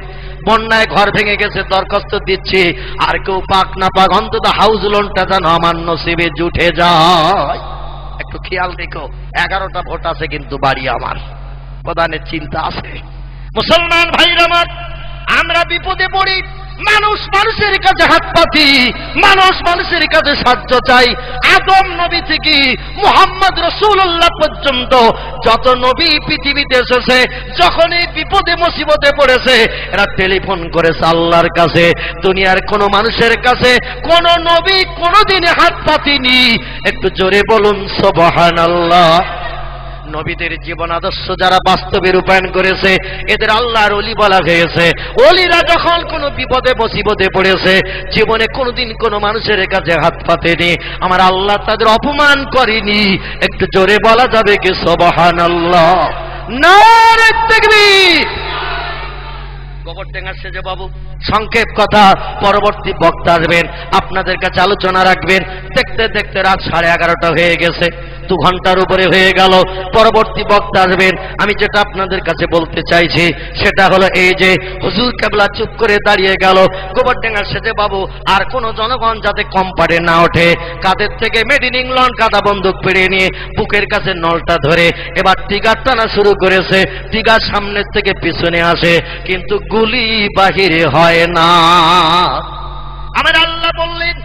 বন্যায় ঘর ভেঙে গেছে, দরখাস্ত দিচ্ছি, আর কেউ পাক না পাক অন্তত হাউস লোনটা যেন আমার নসিবে জুটে যায়। একটু খেয়াল রেখো, 11টা ভোট আছে কিন্তু বাড়ি আমার। প্রধানের চিন্তা আছে। মুসলমান ভাইরা আমার, আমরা বিপদে পড়ি, মানুষ মানুষের কাছে হাত পাতি, মানুষ মানুষের কাছে সাহায্য চাই। আদম নবী থেকে মুহাম্মদ রাসূলুল্লাহ পর্যন্ত যত নবী পৃথিবীতে এসেছে, যখনই বিপদে মুসিবতে পড়েছে এরা টেলিফোন করেছে আল্লাহর কাছে। দুনিয়ার কোন মানুষের কাছে কোন নবী কোনদিন হাত পাতিনি। একটু জোরে বলুন সুবহানাল্লাহ। নবীদের জীবন আদর্শ যারা বাস্তবে রূপায়ণ করেছে এদের আল্লাহর ওলি বলা হয়েছে। ওলিরা যখন কোনো বিপদে মুসিবতে পড়েছে, জীবনে কোনোদিন কোনো মানুষের কাছে হাত পাতেনি, আমার আল্লাহ তাদের অপমান করেনি। একটু জোরে বলা যাবে কি সুবহানাল্লাহ? নারে তাকবীর। গোবরডাঙ্গা সেজে বাবু সংক্ষেপ কথা, পরবর্তী বক্তা আসবেন, আপনাদের কাছে আলোচনা রাখবেন। দেখতে দেখতে রাত 11:30 হয়ে গেছে, 2 ঘন্টার উপরে হয়ে গেল। পরবর্তী বক্তা আসবেন। আমি যেটা আপনাদের কাছে বলতে চাইছি সেটা হলো এই যে হুজুর কেবলা চুপ করে দাঁড়িয়ে গেল। গোবরডাঙ্গা সেজে বাবু আর কোন জনগণ যাতে কম্পারে না ওঠে, কাদের থেকে মেড ইন ইংল্যান্ড কাদা বন্দুক পেড়ে নিয়ে বুকের কাছে নলটা ধরে এবার টিগার টানা শুরু করেছে। টিগার সামনের থেকে পিছনে আসে, কিন্তু গুলি বাহিরে হয় না। আমার আল্লাহ বললেন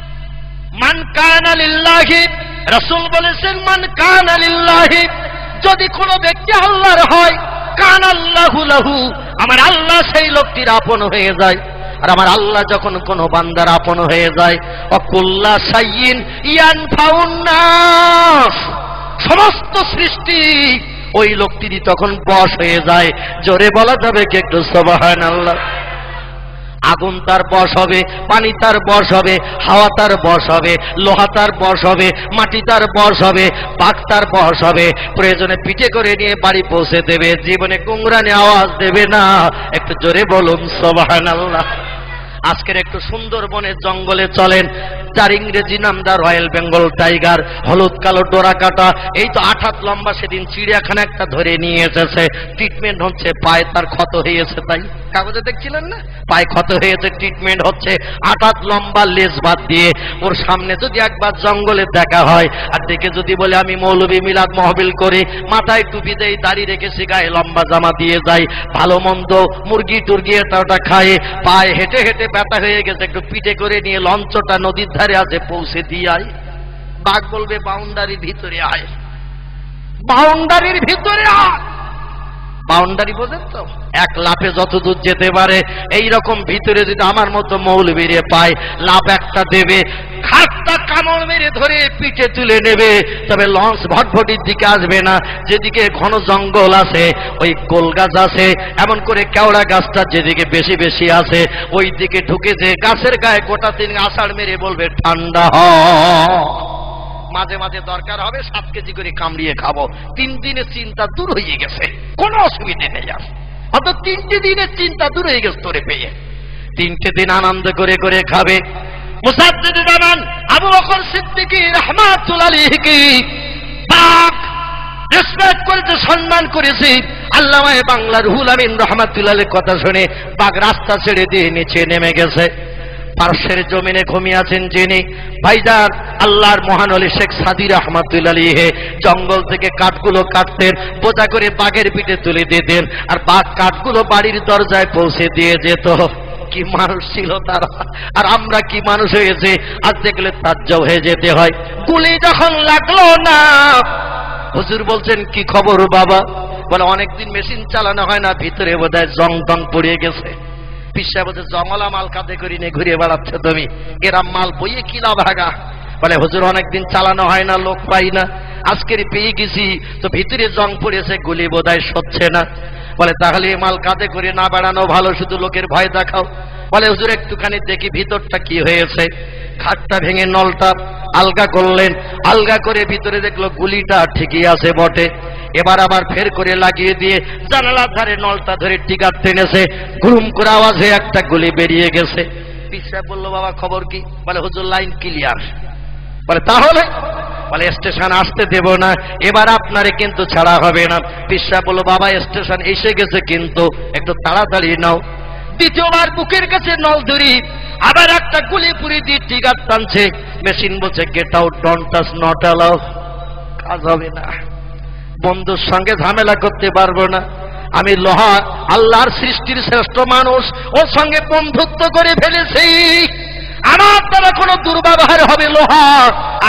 মান কানা লিল্লাহি, রাসূল বলেছেন মান কানা লিল্লাহি, যদি কোনো ব্যক্তি আল্লাহর হয়, কানা আল্লাহু লাহু, আমার আল্লাহ সেই লোকটির আপন হয়ে যায়। আর আমার আল্লাহ যখন কোনো বান্দার আপন হয়ে যায়, অকুল্লা শাইইন ইয়ানফাউন নাস, সমস্ত সৃষ্টি ওই লোকটিরই তখন বশ হয়ে যায়। জোরে বলা যাবে কি একটু সুবহানাল্লাহ? আগুন তার বশ হবে, পানি তার বশ হবে, হাওয়া তার বশ হবে, লোহা তার বশ হবে, মাটি তার বশ হবে, পাক তার বশ হবে। প্রয়োজনে পিঠে করে নিয়ে বাড়ি পৌঁছে দেবে, জীবনে গুংরানি আওয়াজ দেবে না। একটু জোরে বলুন সুবহানাল্লাহ। আজকের একটু সুন্দরবনের জঙ্গলে চলেন, যার ইংরেজি নাম দা রয়্যাল বেঙ্গল টাইগার, হলুদ কালো ডোরা কাটা, এই তো 8 হাত লম্বা। সেদিন চিড়িয়াখানা একটা ধরে নিয়ে এসেছে, ট্রিটমেন্ট হচ্ছে, পায়ে তার ক্ষত হয়েছে, তাই কাগজে দেখছিলেন না, পায়ে ক্ষত হয়েছে, ট্রিটমেন্ট হচ্ছে। 8 হাত লম্বা লেজ বাদ দিয়ে ওর সামনে যদি একবার জঙ্গলে দেখা হয় আর দেখে যদি বলে আমি মৌলবী মিলাদ মাহফিল করি, মাথায় টুপি দেই, দাড়ি রেখেছি, গায়ে লম্বা জামা দিয়ে যাই, ভালো মন্দ মুরগি টুরগি এটা খায়, পায়ে হেঁটে হেঁটে ব্যথা হয়ে গেছে, একটু পিঠে করে নিয়ে লঞ্চটা নদীর ধারে আছে পৌঁছে দিয়ে আয়। বাঘ বলবে বাউন্ডারির ভিতরে আয়, বাউন্ডারির ভিতরে আয়। বাউন্ডারি বোঝেন তো, এক লাফে যত দূর যেতে পারে। এই রকম ভিতরে যদি আমার মতো মৌলবীরে পায়, লাফ একটা দেবে, খাটটা কামড় মেরে ধরে পিঠে তুলে নেবে। তবে লঞ্চ ভটভটির দিকে আসবে না, যেদিকে ঘন জঙ্গল আছে, ওই গোল গাছ আছে, এমন করে কেওড়া গাছটা যেদিকে বেশি বেশি আছে ওই দিকে ঢুকে যে গাছের গায়ে গোটা 3 আষাঢ় মেরে বলবে ঠান্ডা হ। মাঝে মাঝে দরকার হবে 7 কেজি করে কামড়িয়ে খাবো। 3 দিনের চিন্তা দূর হয়ে গেছে, কোনো অসুবিধে নেই। আর অত 3টে দিনের চিন্তা দূর হয়ে গেছে তোরে পেয়ে। 3টে দিন আনন্দ করে করে খাবে। মুসাদ্দিদ জামান আবু বকর সিদ্দিক রাহমাতুল্লাহ আলাইহি পাক রেসপেক্ট করেছে, সম্মান করেছে। আল্লামায়ে বাংলা রুহুল আমিন রহমাতুল্লাহের কথা শুনে বাঘ রাস্তা ছেড়ে দিয়ে নিচে নেমে গেছে। পার্শ্বের জমিনে ঘুমিয়ে আছেন যিনি ভাইজান আল্লাহর মহান ওলি শেখ সাদি রহমাতুল্লাহ আলাইহি জঙ্গল থেকে কাঠগুলো কাটতেন, বোঝা করে বাঘের পিঠে তুলে দিতেন, আর বাঘ কাঠগুলো বাড়ির দরজায় পৌঁছে দিয়ে যেত। কি মানুষ ছিল তারা, আর আমরা কি মানুষ হয়েছে আজ দেখলে তাজ্জব হয়ে যেতে হয়। গুলি যখন লাগলো না, হুজুর বলছেন কি খবর বাবা? বলে অনেকদিন মেশিন চালানো হয় না, ভিতরে বোধহয় জং টং পড়িয়ে গেছে। পিসা বলছে জঙ্গলা মাল কাঁধে করে নিয়ে ঘুরে বেড়াচ্ছ তুমি, এরা মাল বইয়ে কি লাভ ভাগা? বলে হুজুর অনেকদিন চালানো হয় না, লোক পাই না, আজকের পেয়ে গেছি তো ভিতরে জং পড়েছে, গুলি বোধহয় সচ্ছে না। বলে তাহলে মাল কাঁধে করে না বেড়ানো ভালো, শুধু লোকের ভয় দেখাও। বলে হুজুর একটুখানি দেখি ভিতরটা কি হয়েছে। খাটটা ভেঙে নলটা আলগা করলেন, আলগা করে ভিতরে দেখলো গুলিটা ঠিকই আছে বটে। এবার আবার ফের করে লাগিয়ে দিয়ে জানালার ধারে নলটা ধরে টিকার টেনেছে, ঘুম করে আওয়াজে একটা গুলি বেরিয়ে গেছে। পিসা বললো বাবা খবর কি? বলে হুজুর লাইন ক্লিয়ার। বলে তাহলে? বলে স্টেশন আসতে দেব না, এবার আপনারে কিন্তু ছাড়া হবে না। পিসা বললো বাবা স্টেশন এসে গেছে, কিন্তু একটু তাড়াতাড়ি নাও। দ্বিতীয়বার বুকের কাছে নল ধরি, আবার একটা গুলি পুরি দিয়ে টিকার টানছে। মেশিন বলছে get out, don't touch, not allow. কাজ হবে না, বন্ধুর সঙ্গে ঝামেলা করতে পারবো না। আমি লোহা, আল্লাহর সৃষ্টির শ্রেষ্ঠ মানুষ, ওর সঙ্গে বন্ধুত্ব করে ফেলেছি, আমার দ্বারা কোনো দুর্ব্যবহার হবে লোহা,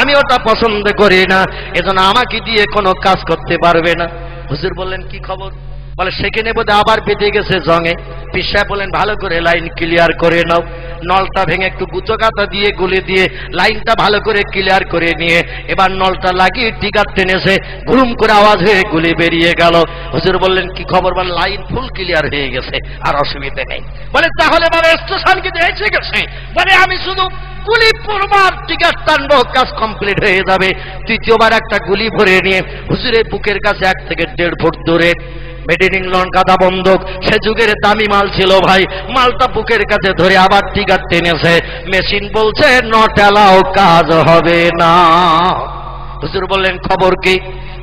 আমি ওটা পছন্দ করি না, এজন্য আমাকে দিয়ে কোনো কাজ করতে পারবে না। হুজুর বললেন কি খবর? বলে সেখানে বোধহয় আবার বেঁধে গেছে জঙে। পিসা বলেন ভালো করে লাইন ক্লিয়ার করে নাও। নলটা ভেঙে একটু গুঁতো কাটা দিয়ে গুলি দিয়ে লাইনটা ভালো করে ক্লিয়ার করে নিয়ে এবার নলটা লাগিয়ে টিকার টেনেছে, ঘুম করে আওয়াজ হয়ে গুলি বেরিয়ে গেল। হুজুর বললেন কি খবর? বলে লাইন ফুল ক্লিয়ার হয়ে গেছে, আর অসুবিধা নেই। বলে তাহলে বাবা স্টেশন কিন্তু এসে গেছে। বলে আমি শুধু গুলি পড়বার টিকার টানবো, কাজ কমপ্লিট হয়ে যাবে। তৃতীয়বার একটা গুলি ভরে নিয়ে হুজুরের বুকের কাছে 1 থেকে 1.5 ফুট দূরে মেড ইন ইংল্যান্ড গাদা বন্দুক, সে যুগের দামি মাল ছিল ভাই, মালটা বুকের কাছে ধরে আবার টিকার টেনেছে। মেশিন বলছে নট অ্যালাউ, কাজ হবে না। হুজুর বললেন খবর কি?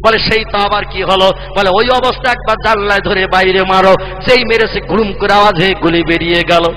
বলে সেই তো আবার কি হলো? বলে ওই অবস্থা একবার জানলায় ধরে বাইরে মারো, যেই মেরেছে ঘুম করে আওয়াজ হয়ে গুলি বেরিয়ে গেল।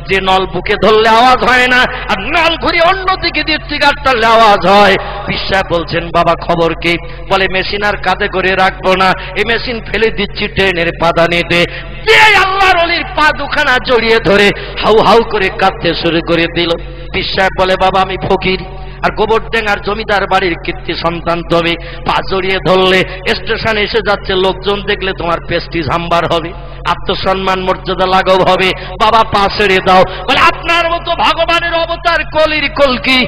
যে নল বুকে ধরলে আওয়াজ হয় না, আর নল ঘুরে অন্যদিকে দিয়ে টিকার টানলে আওয়াজ হয়। বিশ্বাস বলছেন বাবা খবর কি? বলে মেশিন আর কাঁধে করে রাখবো না, এই মেশিন ফেলে দিচ্ছি ট্রেনের পাদানিতে। যে আল্লাহর ওলির পা দুখানা জড়িয়ে ধরে হাউ হাউ করে কাঁদতে শুরু করে দিল। বিশ্বাস বলে বাবা আমি ফকির, আর গোবরডেঙ্গার জমিদার বাড়ির কীর্তি সন্তান, তবে পা জড়িয়ে ধরলে স্টেশনে এসে যাচ্ছে লোকজন দেখলে তোমার পেস্টিজ হাম্বার হবে, আত্মসম্মান মর্যাদা লাঘব হবে, বাবা পা ছেড়ে দাও। বলে আপনার মতো ভগবানের অবতার কলির কলকি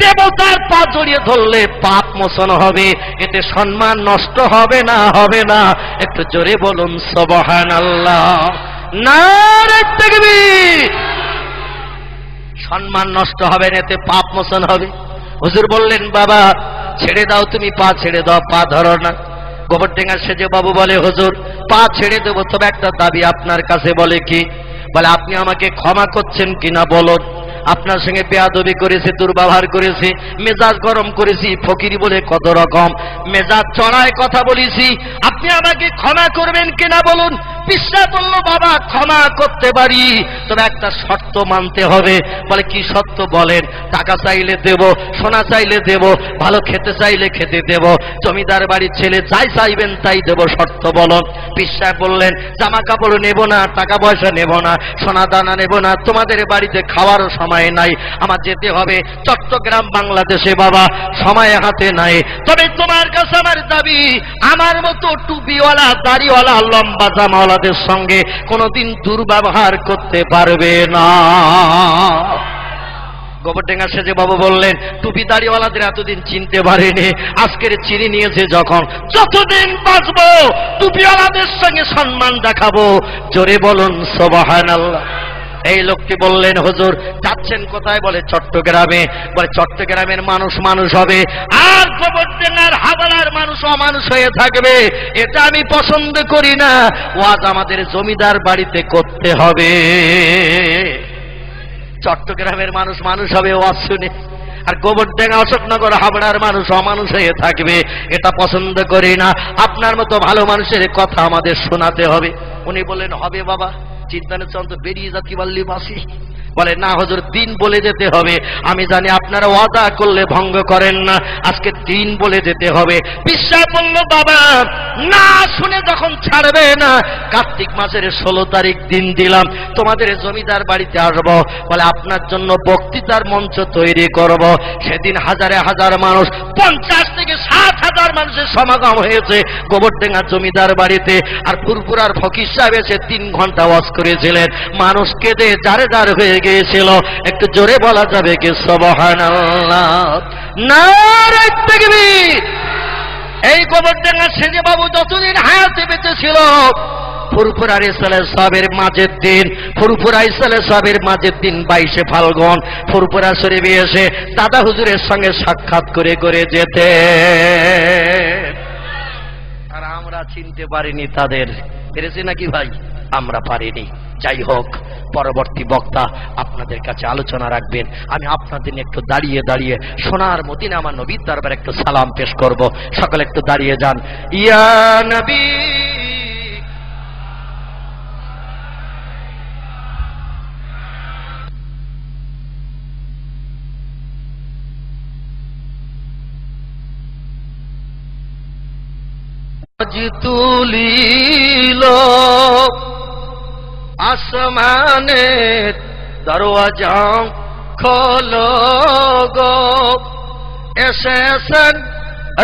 দেবতার পা জড়িয়ে ধরলে পাপ মোচন হবে, এতে সম্মান নষ্ট হবে না? হবে না? একটু জোরে বলুন সুবহানাল্লাহ, নারে তাকবীর। সম্মান নষ্ট হবে না, এতে পাপ মোচন হবে। হুজুর বললেন বাবা ছেড়ে দাও, তুমি পা ছেড়ে দাও, পা ধরো না। গোবরডেঙ্গার সেজে বাবু বলে হুজুর পা ছেড়ে দেবো, তবে একটা দাবি আপনার কাছে। বলে কি? বলে আপনি আমাকে ক্ষমা করছেন কিনা বলুন। আপনার সঙ্গে বেয়াদবি করেছি, দুর্ব্যবহার করেছি, মেজাজ গরম করেছি, ফকিরি বলে কত রকম মেজাজ চড়ায় কথা বলেছি, আপনি আমাকে ক্ষমা করবেন কিনা বলুন। বিশ্বাস বলল বাবা ক্ষমা করতে পারি, তবে একটা শর্ত মানতে হবে। বলে কি শর্ত বলেন? টাকা চাইলে দেব, সোনা চাইলে দেব, ভালো খেতে চাইলে খেতে দেব, জমিদার বাড়ির ছেলে যাই চাইবেন তাই দেব, শর্ত বলুন। বিশ্বাস বললেন জামা কাপড় নেব না, টাকা পয়সা নেব না, সোনা দানা নেব না, তোমাদের বাড়িতে খাওয়ারও সময় নাই, আমার যেতে হবে চট্টগ্রাম বাংলাদেশে বাবা, সময় হাতে নাই। তবে তোমার কাছে আমার দাবি, আমার মতো টুপিওয়ালা দাড়িওয়ালা লম্বা জামাওয়ালাদের সঙ্গে কোনোদিন দুর্ব্যবহার করতে পারবে না। গোবরডেঙ্গা সেজে বাবু বললেন টুপি দাড়িওয়ালাদের এতদিন চিনতে পারেনি, আজকের চিনি নিয়েছে যখন, যতদিন বাঁচবো টুপিওয়ালাদের সঙ্গে সম্মান দেখাবো। জোরে বলুন সুবহানাল্লাহ। এই লোকটি বললেন হুজুর যাচ্ছেন কোথায়? বলে চট্টগ্রামে। বলে চট্টগ্রামের মানুষ মানুষ হবে, আর গোবরডেঙ্গার হাওলার মানুষ অমানুষ হয়ে থাকবে, এটা আমি পছন্দ করি না। ওয়াজ আমাদের জমিদার বাড়িতে করতে হবে। চট্টগ্রামের মানুষ মানুষ হবে ওয়াজ শুনে, আর গোবরডাঙ্গা, অশোকনগর, হাবড়ার মানুষ অমানুষ হয়ে থাকবে, এটা পছন্দ করি না। আপনার মতো ভালো মানুষের কথা আমাদের শোনাতে হবে। উনি বললেন, হবে বাবা, চিন্তা নেই, চল তো বেরিয়ে যাচ্ছি বললি বাসি। বলে, না হুজুর, দিন বলে যেতে হবে। আমি জানি আপনারা ওয়াদা করলে ভঙ্গ করেন না, আজকে দিন বলে যেতে হবে। বিশ্বাস বলল, বাবা না শুনে যখন ছাড়বে না, কার্তিক মাসের 16 তারিখ দিন দিলাম, তোমাদের জমিদার বাড়িতে আসব। বলে, আপনার জন্য বক্তৃতার মঞ্চ তৈরি করব। সেদিন হাজারে হাজার মানুষ, 50 থেকে 60,000 মানুষের সমাগম হয়েছে গোবরডাঙ্গা জমিদার বাড়িতে। আর ফুরফুরার ফকির সাহেব এসে 3 ঘন্টা ওয়াজ করেছিলেন। মানুষ কেঁদে জারে জার হয়ে গিয়েছিল। একটু জোরে বলা যাবে কি সুবহানাল্লাহ, নারে তাকবীর। এই গোবরডাঙ্গা সেজে বাবু যতদিন হায়াতে বেঁচে ছিল, ফুরফুরা ইসলাম সাহেবের মাঝের দিন, ফুরফুরা ইসলাম সাহেবের মাঝের দিন 22শে ফাল্গুন ফুরফুরা শরীফে এসে দাদা হুজুরের সঙ্গে সাক্ষাৎ করে করে যেতে। আর আমরা চিনতে পারিনি তাদের, পেরেছি নাকি ভাই? আমরা পারিনি। যাই হোক, পরবর্তী বক্তা আপনাদের কাছে আলোচনা রাখবেন। আমি আপনাদের একটু দাঁড়িয়ে দাঁড়িয়ে সোনার মদিনা আমার নবীর দরবারে একটু সালাম পেশ করব। সকলে একটু দাঁড়িয়ে যান। ইয়া নবী তুলিল আসমানের দরওয়াজা খোলো গো, এসেছেন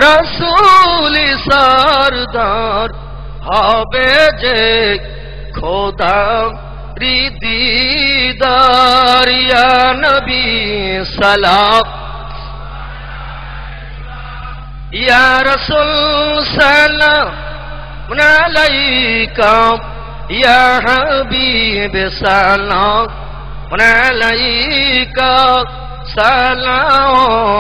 রাসূল সরদার, হবে যে খোদা দিদার। ইয়া নবী সালাম, ইয়া রাসূল সালাম আলাইকা, ইয়া হাবিব সালাম আলাইকা, সালাওয়াতুল্লাহ।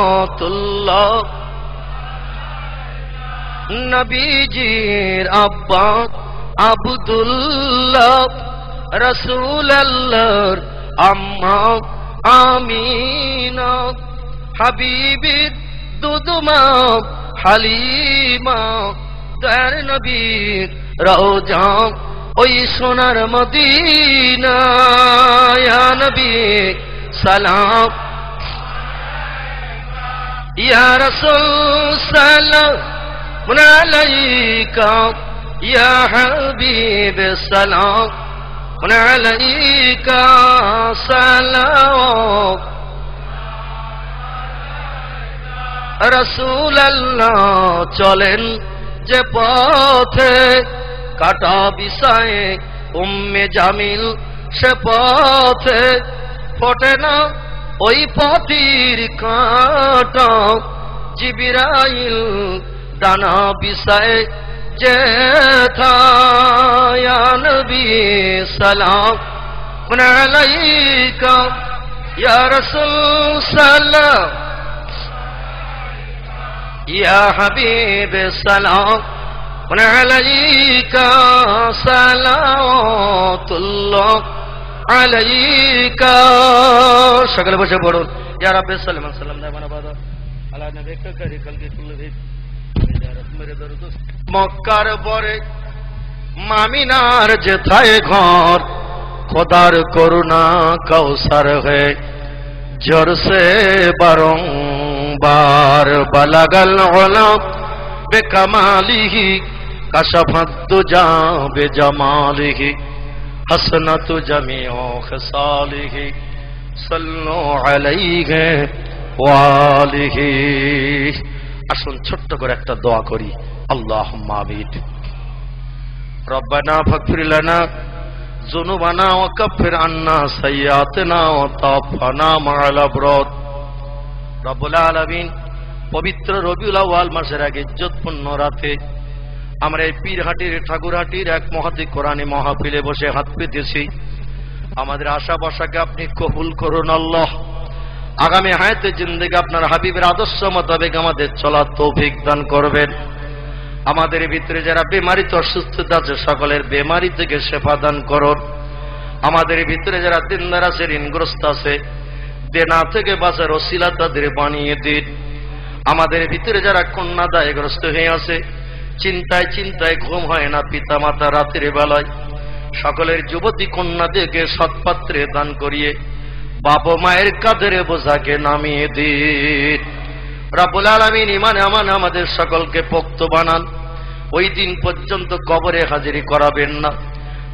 নবীজির আব্বা আব্দুল্লাহ, রাসূলুল্লাহর আম্মা আমিনা, হাবিবির দুদমা হালিমা, দয়ার নবীর রওজা ওই সোনার মদিনা। ইয়া নবী সালাম, ইয়া রাসূল সালাম আলাইকা, ইয়া হাবিব সালাম আলাইকা, সালাওয়াত। রাসূলুল্লাহ চলেন যে পথে, কাটা বিষয়ে উম্মে জামিল সে পথে, ফোটে না ওই পথির কাঁটা। জিবরাইল ডানা বিষয়ে যেথা, ইয়া নবী সালাম আলাইকা, ইয়া রাসূল সালাম, ইয়া হাবিব সালাম আলাইকা, সালাওয়াতুল্লাহ আলাইকা। সকলে বসে পড়ুন। ইয়া রাব্বি সাল্লাল্লাহু আলাইহি ওয়াসাল্লাম দামানা বাদা আলা নবিকা কারি কলকি কুল্লি মেরে দরুদ। মক্কার পরে মামিনার যেথায় ঘর, খোদার করুণা কৌসার হে, জোর সে বারংবার বালাগাল উলাম বেকামালিহি, কাশাফাত দুজা বেজামালিহি, হাসনাতু জামিউ খিসালিহি, সাল্লু আলাইহি ওয়া আলিহি। আসুন ছোট্ট করে একটা দোয়া করি। আল্লাহুম্মা আমিন। রব্বানা ফাগফির লানা যুনুবানা ওয়া কাফির আন্না সাইয়্যাতিনা ওয়া তাওফানা মা'আল আবরার। রব্বুল আলামিন, পবিত্র রবিউল আউয়াল মাসের এক ইজ্জতপূর্ণ রাতে আমরা এই পীরহাটির ঠাকুরহাটির এক মহতী কোরআনী মাহফিলে বসে হাত পেতেছি। আমাদের আশা বসাকে আপনি কবুল করুন আল্লাহ। আগামী হায়াতে জিন্দেগি আপনার হাবিবের আদর্শ মোতাবেক আমাদের চলার তৌফিক দান করবেন। আমাদের ভিতরে যারা বেমারিতে অসুস্থতা আছে, সকলের বেমারি থেকে শেফা দান করুন। আমাদের ভিতরে যারা দিনদার আছে, ঋণগ্রস্ত আছে, দেনা থেকে বাঁচার ওসিলা তাদের বানিয়ে দিন। আমাদের ভিতরে যারা কন্যা দায়গ্রস্ত হয়ে আছে, চিন্তায় চিন্তায় ঘুম হয় না পিতা মাতা রাতের বেলায়, সকলের যুবতী কন্যাদেরকে সৎপাত্রে দান করিয়ে বাবা মায়ের কাঁধের বোঝাকে নামিয়ে দিন। রব্বুল আলামিন ইমানে আমানে আমাদের সকলকে পোক্ত বানান। ওই দিন পর্যন্ত কবরে হাজিরি করাবেন না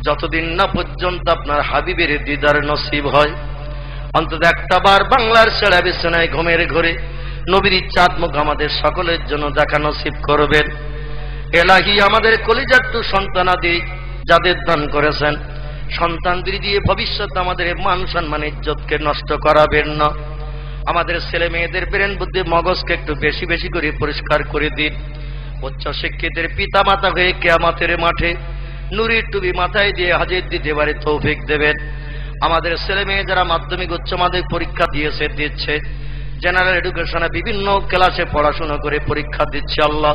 যতদিন না পর্যন্ত আপনার হাবিবের দিদার নসিব হয়। অন্তত একটা বার বাংলার ছেড়া বিছানায় ঘুমের ঘরে নবীর চাঁদ মুখ আমাদের সকলের জন্য দেখা নসিব করবেন। এলাহি আমাদের কলিজাট্টু সন্তানাদি যাদের দান করেছেন, সন্তানদের দিয়ে ভবিষ্যৎ আমাদের মান সম্মান ইজ্জতকে নষ্ট করাবেন না। আমাদের ছেলে মেয়েদের ব্রেন বুদ্ধি মগজকে একটু বেশি বেশি করে পরিষ্কার করে দিন। উচ্চ শিক্ষিতের পিতা মাতা হয়ে কিয়ামতের মাঠে নুরির টুপি মাথায় দিয়ে হাজির দিতে পারে তৌফিক দেবেন। আমাদের ছেলে মেয়ে যারা মাধ্যমিক উচ্চ মাধ্যমিক পরীক্ষা দিচ্ছে, জেনারেল এডুকেশনে বিভিন্ন ক্লাসে পড়াশোনা করে পরীক্ষা দিচ্ছে, আল্লাহ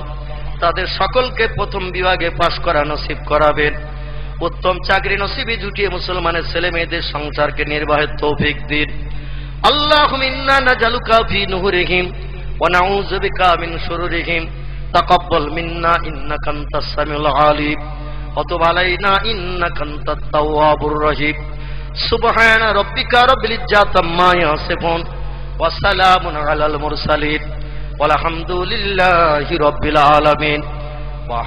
তাদের সকলকে প্রথম বিভাগে পাশ করা নসিব করাবেন। উত্তম চাকরি নসিবে জুটিয়ে মুসলমানের ছেলে মেয়েদের সংসারকে নির্বাহের তৌফিক দিন। আল্লাহুম্মা ইন্না নাজালুকা ফি নুহুরিহিম ওয়া নাউযু বিকা মিন শুরুরিহিম তাকাব্বাল মিন্না ইন্নাকা আনতাস সামিউল আলিম ওয়া তুব আলাইনা ইন্নাকা আনতাত তাওয়াবুর রহিম। সুবহানা রাব্বিকা রাব্বিল ইজ্জাতি আম্মা ইয়াসিফুন ওয়া সালামুন আলাল মুরসালিন ওয়াল হামদুলিল্লাহি রাব্বিল আলামিন। ওয়া